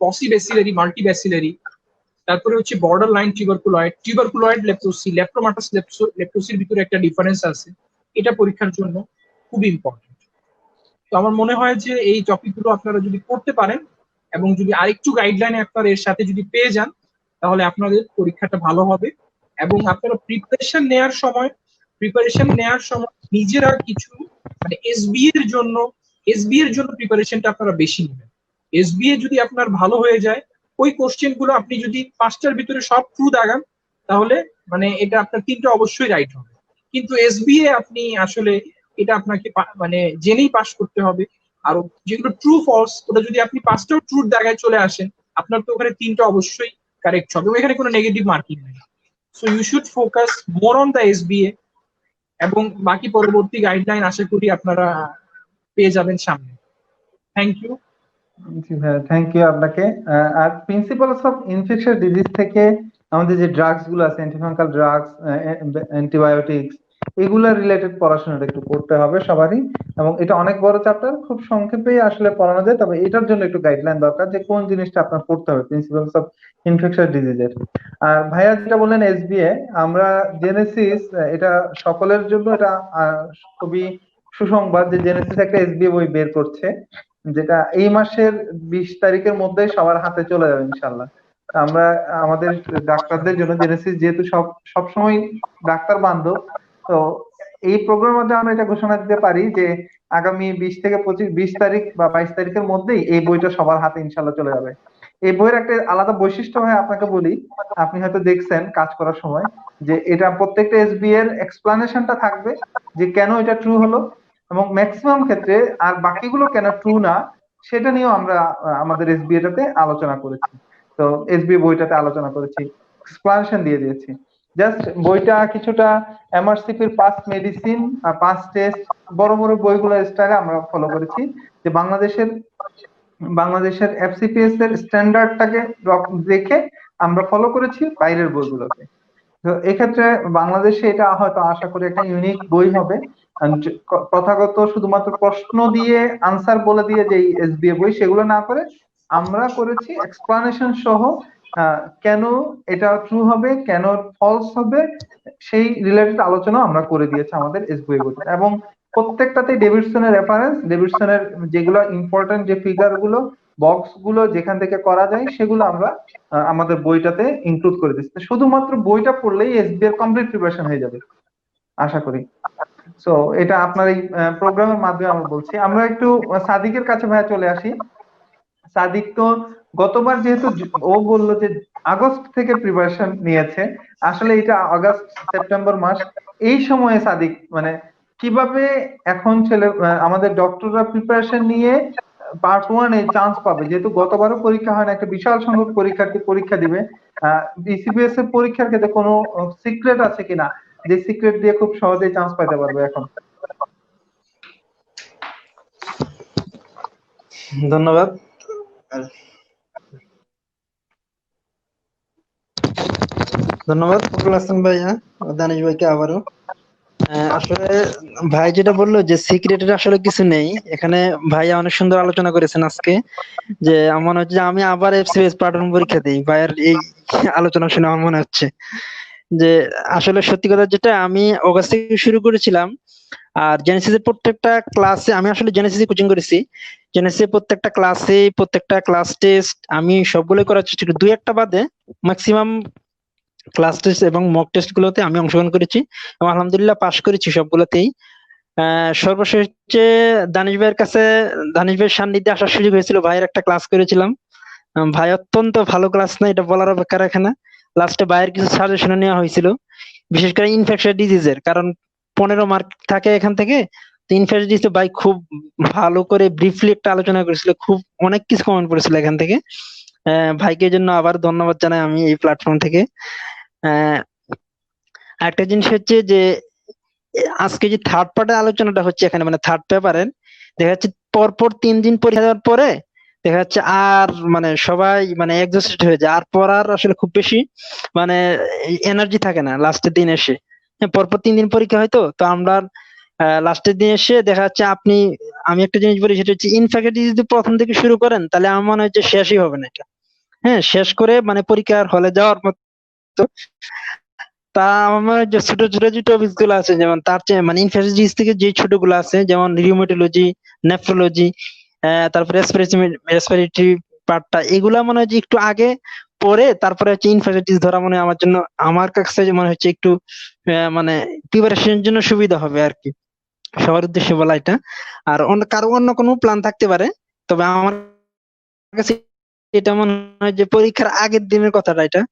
পসিব্যাসিলারি, মাল্টিব্যাসিলারি। তারপরে হচ্ছে বর্ডার লাইন টিউবারকুলয়েড লেপ্রোসি, লেপ্টোমাটাস লেপ্রোসির ভিতরে একটা ডিফারেন্স আছে, এটা পরীক্ষার জন্য খুব ইম্পর্টেন্ট। তো আমার মনে হয় যে এই টপিকগুলো আপনারা যদি পড়তে পারেন এবং যদি আরেকটু গাইডলাইন আপনারা এর সাথে যদি পেয়ে যান, তাহলে আপনাদের পরীক্ষাটা ভালো হবে। এবং আপনারা প্রিপারেশন নেওয়ার সময় নিজেরা কিছু, মানে এসবি এর জন্য প্রিপারেশনটা আপনারা বেশি নেবেন। এসবিএ যদি আপনার ভালো হয়ে যায়, ওই কোশ্চেন গুলো আপনি যদি 5টার ভিতরে সব ট্রু দাগান, তাহলে মানে এটা আপনার 3টা অবশ্যই রাইট হবে। কিন্তু এসবিএ আপনি আসলে এটা আপনাকে মানে জেনেই পাস করতে হবে। আর যেগুলো ট্রু ফলস, ওটা যদি আপনি 5টাও ট্রুর জায়গায় চলে আসেন, আপনার তো ওখানে 3টা অবশ্যই কারেক্ট হবে, এখানে কোনো নেগেটিভ মার্কিং নেই। So you should focus more on the SBA, এবং বাকি পরবর্তী গাইডলাইন আশা করি আপনারা পেয়ে যাবেন সামনে। Thank you. জি ভাইয়া, থ্যাংক ইউ আপনাকে। আর প্রিন্সিপালস অফ ইনফেকশাস ডিজিজ থেকে আমাদের যে ড্রাগস গুলো আছে, অ্যান্টিফাঙ্গাল ড্রাগস, অ্যান্টিবায়োটিক্স, এগুলা রিলেটেড পড়াশোনাটা একটু করতে হবে সবারই। এবং এটা অনেক বড় চ্যাপ্টার, খুব সংক্ষেপে আসলে পড়ানো যায়, তবে এটার জন্য একটু গাইডলাইন দরকার যে কোন জিনিসটা আপনার পড়তে হবে প্রিন্সিপালস অফ ইনফেকশাস ডিজিজের। আর ভাইয়া যেটা বললেন এসবিএ, আমরা জেনেসিস, এটা সকলের জন্য এটা খুবই সুসংবাদ যে জেনেসিস একটা এসবিএ বই বের করছে, যেটা এই মাসের 20 তারিখের মধ্যে সবার হাতে চলে যাবে ইনশাল্লাহ। আমরা আমাদের ডাক্তারদের জন্য জেনেসিস যেহেতু সবসময় ডাক্তার বান্ধব, তো এই প্রোগ্রামের মধ্যে আমরা এটা ঘোষণা দিতে পারি যে আগামী 20 থেকে 20 তারিখ বা 22 তারিখের মধ্যেই এই বইটা সবার হাতে ইনশাল্লাহ চলে যাবে। এই বইয়ের একটা আলাদা বৈশিষ্ট্য হয় আপনাকে বলি, আপনি হয়তো দেখছেন কাজ করার সময়, যে এটা প্রত্যেকটা এসবি এর এক্সপ্লানেশনটা থাকবে যে কেন এটা ট্রু হলো, এবং ম্যাক্সিমাম ক্ষেত্রে আর বাকিগুলো কেন ট্রু না সেটা নিয়েও আমরা আমাদের এসবিএ টাতে আলোচনা করেছি। তো এসবিএ বইটাতে আলোচনা করেছি, এক্সপ্লানেশন দিয়ে দিয়েছি। জাস্ট বইটা কিছুটা এমআরসিপির পাস্ট মেডিসিন আর পাস্ট টেস্ট বড় বড় বইগুলো স্টাইলে আমরা ফলো করেছি, যে বাংলাদেশের এফসিপিএস এর স্ট্যান্ডার্ডটাকে দেখে আমরা ফলো করেছি বাইরের বইগুলোকে। তো এক্ষেত্রে বাংলাদেশে এটা হয়তো আশা করি একটা ইউনিক বই হবে। And প্রথাগত শুধুমাত্র প্রশ্ন দিয়ে আনসার বলে দিয়ে যে এসবিএ বই সেগুলো না করে আমরা করেছি এক্সপ্লানেশন সহ, কেন এটা ট্রু হবে কেন ফলস হবে সেই রিলেটেড আলোচনা আমরা করে দিয়েছি আমাদের এসবিএ বইতে। এবং প্রত্যেকটাতে ডেভিডসনের রেফারেন্স, ডেভিডসনের যেগুলো ইম্পর্টেন্ট যে ফিগার গুলো বক্স গুলো যেখান থেকে করা যায় সেগুলো আমরা আমাদের বইটাতে ইনক্লুড করে দিচ্ছি। শুধুমাত্র বইটা পড়লেই এসবি এর কমপ্লিট প্রিপারেশন হয়ে যাবে আশা করি। সো এটা আপনার এই প্রোগ্রামের মাধ্যমে আমরা বলছি। আমরা একটু সাদিকের কাছে ভাইয়া চলে আসি। সাদিক তো গতবার যেহেতু ও বললো যে আগস্ট থেকে প্রিপারেশন নিয়েছে, আসলে এটা আগস্ট সেপ্টেম্বর মাস, এই সময়ে সাদিক মানে কিভাবে এখন আমাদের ডক্টররা প্রিপারেশন নিয়ে পার্ট ওয়ানে চান্স পাবে, যেহেতু গতবারও পরীক্ষা হয় না, একটা বিশাল সংখ্যক পরীক্ষার্থী পরীক্ষা দিবে। বিসিবিএস এর পরীক্ষার ক্ষেত্রে কোনো সিক্রেট আছে কিনা, যে সিক্রেট দিয়ে খুব সহজেই চান্স পাইতে পারবে এখন? ধন্যবাদ। ধন্যবাদ ফখরুল হাসান ভাইয়া, দানিশ ভাইকে আবারও। আসলে ভাই যেটা বললো যে সিক্রেটের আসলে কিছু নেই এখানে, ভাইয়া অনেক সুন্দর আলোচনা করেছেন আজকে। যে আমার মনে হচ্ছে যে আমি আবার এফসিএস পার্ট ওয়ান পরীক্ষা দিই, ভাইয়ের এই আলোচনা শুনে আমার মনে হচ্ছে যে আসলে সত্যি কথা যেটা আমি অগাস্ট থেকে শুরু করেছিলাম। আর জেনেসিসের প্রত্যেকটা ক্লাসে আমি আসলে জেনেসিসে কোচিং করেছি, জেনেসিসের প্রত্যেকটা ক্লাসে প্রত্যেকটা ক্লাস টেস্ট আমি সবগুলো করার চেষ্টা করি, দুই একটা বাদে ম্যাক্সিমাম ক্লাস টেস্ট এবং মক টেস্ট গুলোতে আমি অংশগ্রহণ করেছি এবং আলহামদুলিল্লাহ পাশ করেছি সবগুলোতেই। সর্বশেষ হচ্ছে দানিশ ভাইয়ের কাছে, দানিশ ভাইয়ের সান্নিধ্যে আসার সুযোগ হয়েছিল, ভাইয়ের একটা ক্লাস করেছিলাম। ভাই অত্যন্ত ভালো ক্লাস না, এটা বলার অপেক্ষা রাখে না। লাস্টে ভাইয়ের কিছু সাজেশন নেওয়া হয়েছিল, বিশেষ করে ইনফেকশন ডিজিজের, কারণ 15 মার্ক থাকে এখান থেকে। তো ইনফেকশন ডিজিজ ভাই খুব ভালো করে ব্রিফলি একটা আলোচনা করেছিল, খুব অনেক কিছু কমেন্ট করেছিল এখান থেকে। ভাইকে জন্য আবার ধন্যবাদ জানাই আমি এই প্ল্যাটফর্ম থেকে। একটা জিনিস হচ্ছে যে আজকে যে থার্ড পার্টের আলোচনাটা হচ্ছে এখানে, মানে থার্ড পেপারের, দেখা যাচ্ছে পরপর 3 দিন পরীক্ষা দেওয়ার পরে দেখা যাচ্ছে আর মানে সবাই মানে এক্সস্টেড হয়ে যায়, আর পড়ার আসলে খুব বেশি মানে এনার্জি থাকে না লাস্টের দিন এসে। পরপর 3 দিন পরীক্ষা হয়তো, তো আমরা লাস্টের দিন এসে দেখা যাচ্ছে আমি একটা জিনিস বলি, সেটা হচ্ছে ইনফ্যাক্ট যদি প্রথম থেকে শুরু করেন তাহলে আমার মনে হয় যে শেষই হবে না এটা। হ্যাঁ, শেষ করে মানে পরীক্ষার হলে যাওয়ার মতো। তা আমার যে ছোট ছোট যে টপিক গুলো আছে, যেমন তার চেয়ে মানে ইনফেকশন থেকে যে ছোট গুলো আছে, যেমন রিউমেটোলজি, নেফ্রোলজি, তারপরে রেসপিরেটরি পার্টটা, এগুলা মনে হয় যে একটু আগে পড়ে তারপরে হচ্ছে ইনফেকশন ধরা মনে হয় আমার জন্য, আমার কাছে মনে হচ্ছে একটু মানে প্রিপারেশনের জন্য সুবিধা হবে আর কি। সবার উদ্দেশ্যে বলা এটা। আর কারো অন্য কোনো প্ল্যান থাকতে পারে, তবে আমার কাছে এটা মনে হয় যে পরীক্ষার আগের দিনের কথাটা এটা।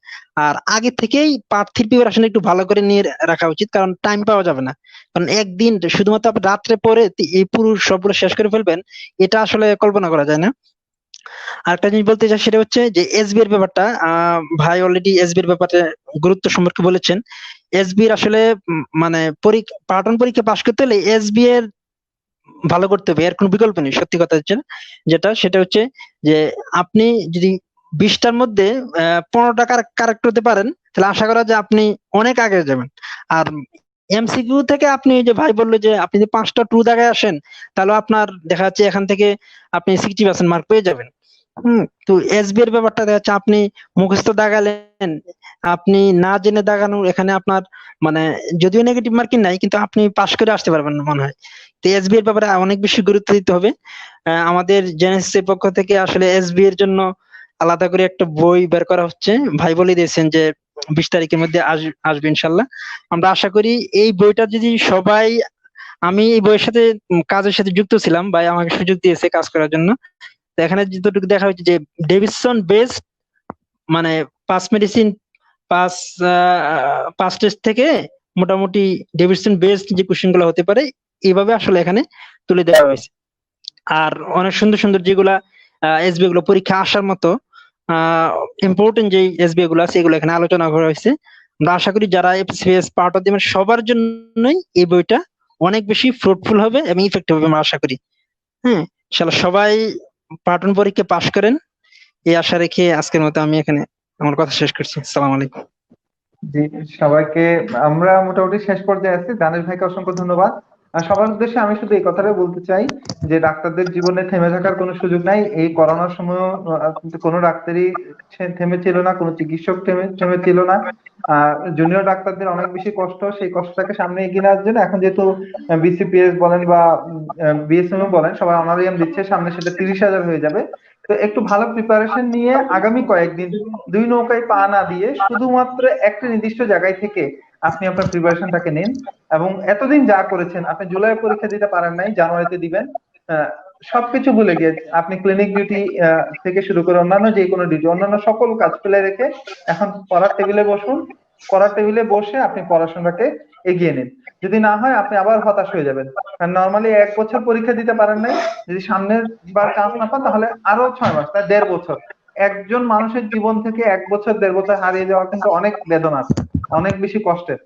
আর আগে থেকেই প্রার্থীর প্রিপারেশন একটু ভালো করে নিয়ে রাখা উচিত, কারণ টাইম পাওয়া যাবে না। কারণ একদিন শুধুমাত্র আপনি রাত্রে পরে এই পুরো সবগুলো শেষ করে ফেলবেন, এটা আসলে কল্পনা করা যায় না। আরেকটা জিনিস বলতে চাই, সেটা হচ্ছে যে এসবি এর ব্যাপারটা, ভাই অলরেডি এসবি এর ব্যাপারে গুরুত্ব সম্পর্কে বলেছেন। এসবি এর আসলে মানে পার্ট ওয়ান পরীক্ষা পাশ করতে হলে এসবি এর ভালো করতে হবে, এর কোনো বিকল্প নেই। সত্যি কথা হচ্ছে সেটা হচ্ছে যে আপনি যদি 20টার মধ্যে 15টা কারেক্ট করতে পারেন, তাহলে আশা করা যায় আপনি অনেক আগে যাবেন। আর এমসিকিউ থেকে আপনি যে ভাই বললো যে আপনি যদি 5টা ট্রু জায়গায় আসেন, তাহলে আপনার দেখা যাচ্ছে এখান থেকে আপনি 60% মার্ক পেয়ে যাবেন। তো এসবি এর ব্যাপারটা দেখা যাচ্ছে আপনি মুখস্থ দাগালেন, আপনি না জেনে দাগানো, এখানে আপনার মানে যদিও নেগেটিভ মার্কিং নাই কিন্তু আপনি পাশ করে আসতে পারবেন না মনে হয়। তো এসবি এর ব্যাপারে অনেক বেশি গুরুত্ব দিতে হবে। আমাদের জেনেসিস এর পক্ষ থেকে আসলে এসবি এর জন্য আলাদা করে একটা বই বের করা হচ্ছে, ভাই বলে দিয়েছেন যে 20 তারিখের মধ্যে আসবে ইনশাল্লাহ। আমরা আশা করি এই বইটা যদি সবাই, আমি এই বইয়ের সাথে কাজের সাথে যুক্ত ছিলাম, ভাই আমাকে সুযোগ দিয়েছে কাজ করার জন্য। তো এখানে যতটুকু দেখা হচ্ছে যে ডেভিডসন বেসড মানে pass medicine, pass pass test থেকে মোটামুটি ডেভিডসন বেসড যে কোশ্চেন গুলো হতে পারে এইভাবে আসলে এখানে তুলে দেওয়া হয়েছে। আর অনেক সুন্দর সুন্দর যেগুলা এসবি গুলো পরীক্ষা আসার মতো ইম্পর্টেন্ট যে এসবি গুলো আছে এগুলো এখানে আলোচনা করা হয়েছে। আমরা আশা করি যারা এফসিএস পার্ট অফ দিবেন সবার জন্যই এই বইটা অনেক বেশি ফ্রুটফুল হবে এবং ইফেক্টিভ হবে আমরা আশা করি। হ্যাঁ, ইনশাআল্লাহ সবাই পার্ট 1 পরীক্ষা পাশ করেন এই আশা রেখে আজকের মতো আমি এখানে আমার কথা শেষ করছি। আসসালামু আলাইকুম। জি, সবাইকে, আমরা মোটামুটি শেষ পর্যায়ে আছি। দানিশ ভাইকে অসংখ্য ধন্যবাদ। আর সবার উদ্দেশ্যে আমি শুধু এই কথাটাই বলতে চাই যে ডাক্তারদের জীবনে থেমে থাকার কোনো সুযোগ নাই। এই করোনার সময় কোনো ডাক্তারই থেমে ছিল না, কোনো চিকিৎসক থেমে থেমে ছিল না। জুনিয়র ডাক্তারদের অনেক বেশি কষ্ট, সেই কষ্টটাকে সামনে এগিয়ে নেওয়ার জন্য এখন যেহেতু বিসিপিএস বলেন বা বিএসএমও বলেন সবাই অনারিয়াম দিচ্ছে, সামনে সেটা 30,000 হয়ে যাবে। তো একটু ভালো প্রিপারেশন নিয়ে আগামী কয়েকদিন দুই নৌকায় পা না দিয়ে শুধুমাত্র একটা নির্দিষ্ট জায়গায় থেকে আপনি আপনার প্রিপারেশনটাকে নিন। এবং এতদিন যা করেছেন, আপনি জুলাই পরীক্ষা দিতে পারেন নাই, জানুয়ারিতে দিবেন। আহ, সবকিছু ভুলে গিয়ে আপনি ক্লিনিক ডিউটি থেকে শুরু করে অন্যান্য যে কোনো ডিউটি, অন্যান্য সকল কাজ ফেলে রেখে এখন পড়ার টেবিলে বসুন। পড়ার টেবিলে বসে আপনি পড়াশোনাটাকে এগিয়ে নিন। যদি না হয় আপনি আবার হতাশ হয়ে যাবেন। কারণ নর্মালি 1 বছর পরীক্ষা দিতে পারেন নাই, যদি সামনের বার চান্স না পান তাহলে আরো 6 মাস, তাই 1.5 বছর। একজন মানুষের জীবন থেকে 1 বছর 1.5 বছর হারিয়ে যাওয়া কিন্তু অনেক বেদনার, অনেক বেশি কষ্টের।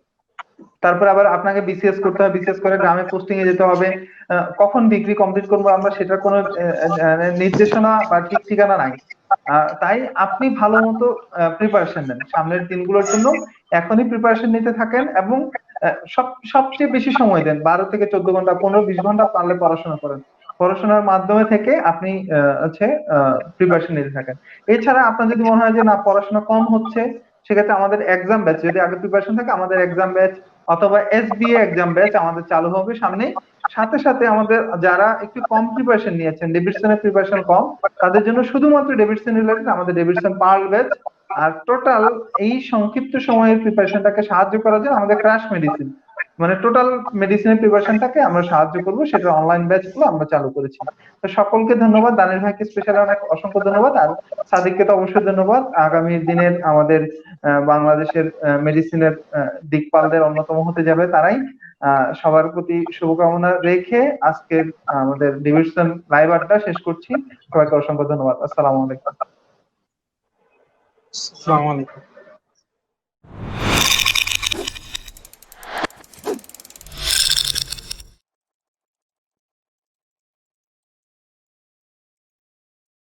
তারপর আবার আপনাকে বিসিএস করতে হবে, বিসিএস করে গ্রামে পোস্টিং এ যেতে হবে। কখন ডিগ্রি কমপ্লিট করবো আমরা সেটার কোনো নির্দেশনা বা ঠিক ঠিকানা নাই। তাই আপনি ভালো মতো প্রিপারেশন নেন সামনের দিনগুলোর জন্য। এখনই প্রিপারেশন নিতে থাকেন এবং সবচেয়ে বেশি সময় দেন, 12 থেকে 14 ঘন্টা, 15-20 ঘন্টা পারলে পড়াশোনা করেন। পড়াশোনার মাধ্যমে থেকে আপনি হচ্ছে প্রিপারেশন নিতে থাকেন। এছাড়া আপনার যদি মনে হয় যে না পড়াশোনা কম হচ্ছে, সেক্ষেত্রে আমাদের এক্সাম ব্যাচ, যদি আগে প্রিপারেশন থাকে আমাদের এক্সাম ব্যাচ অথবা এসবিএ এক্সাম ব্যাচ আমাদের চালু হবে সামনে। সাথে সাথে আমাদের যারা একটু কম প্রিপারেশন নিয়েছেন, ডেভিডসনের প্রিপারেশন কম, তাদের জন্য শুধুমাত্র ডেভিডসন রিলেটেড আমাদের ডেভিডসন পার্ল ব্যাচ। আর টোটাল এই সংক্ষিপ্ত সময়ের প্রিপারেশনটাকে সাহায্য করার জন্য আমাদের ক্র্যাশ মেডিসিন, মানে টোটাল মেডিসিনের প্রিপারেশনটাকে আমরা সাহায্য করবো, সেটা অনলাইন ব্যাচ গুলো আমরা চালু করেছি। তো সকলকে ধন্যবাদ, দানিশ ভাইকে স্পেশালি অনেক অসংখ্য ধন্যবাদ, আর সাদিককে তো অবশ্যই ধন্যবাদ। আগামী দিনের আমাদের বাংলাদেশের মেডিসিনের দিকপালদের অন্যতম হতে যাবে তারাই। সবার প্রতি শুভকামনা রেখে আজকের আমাদের ডিভিশন লাইভ আড্ডা শেষ করছি। সবাইকে অসংখ্য ধন্যবাদ। আসসালামু আলাইকুম। আসসালামু আলাইকুম।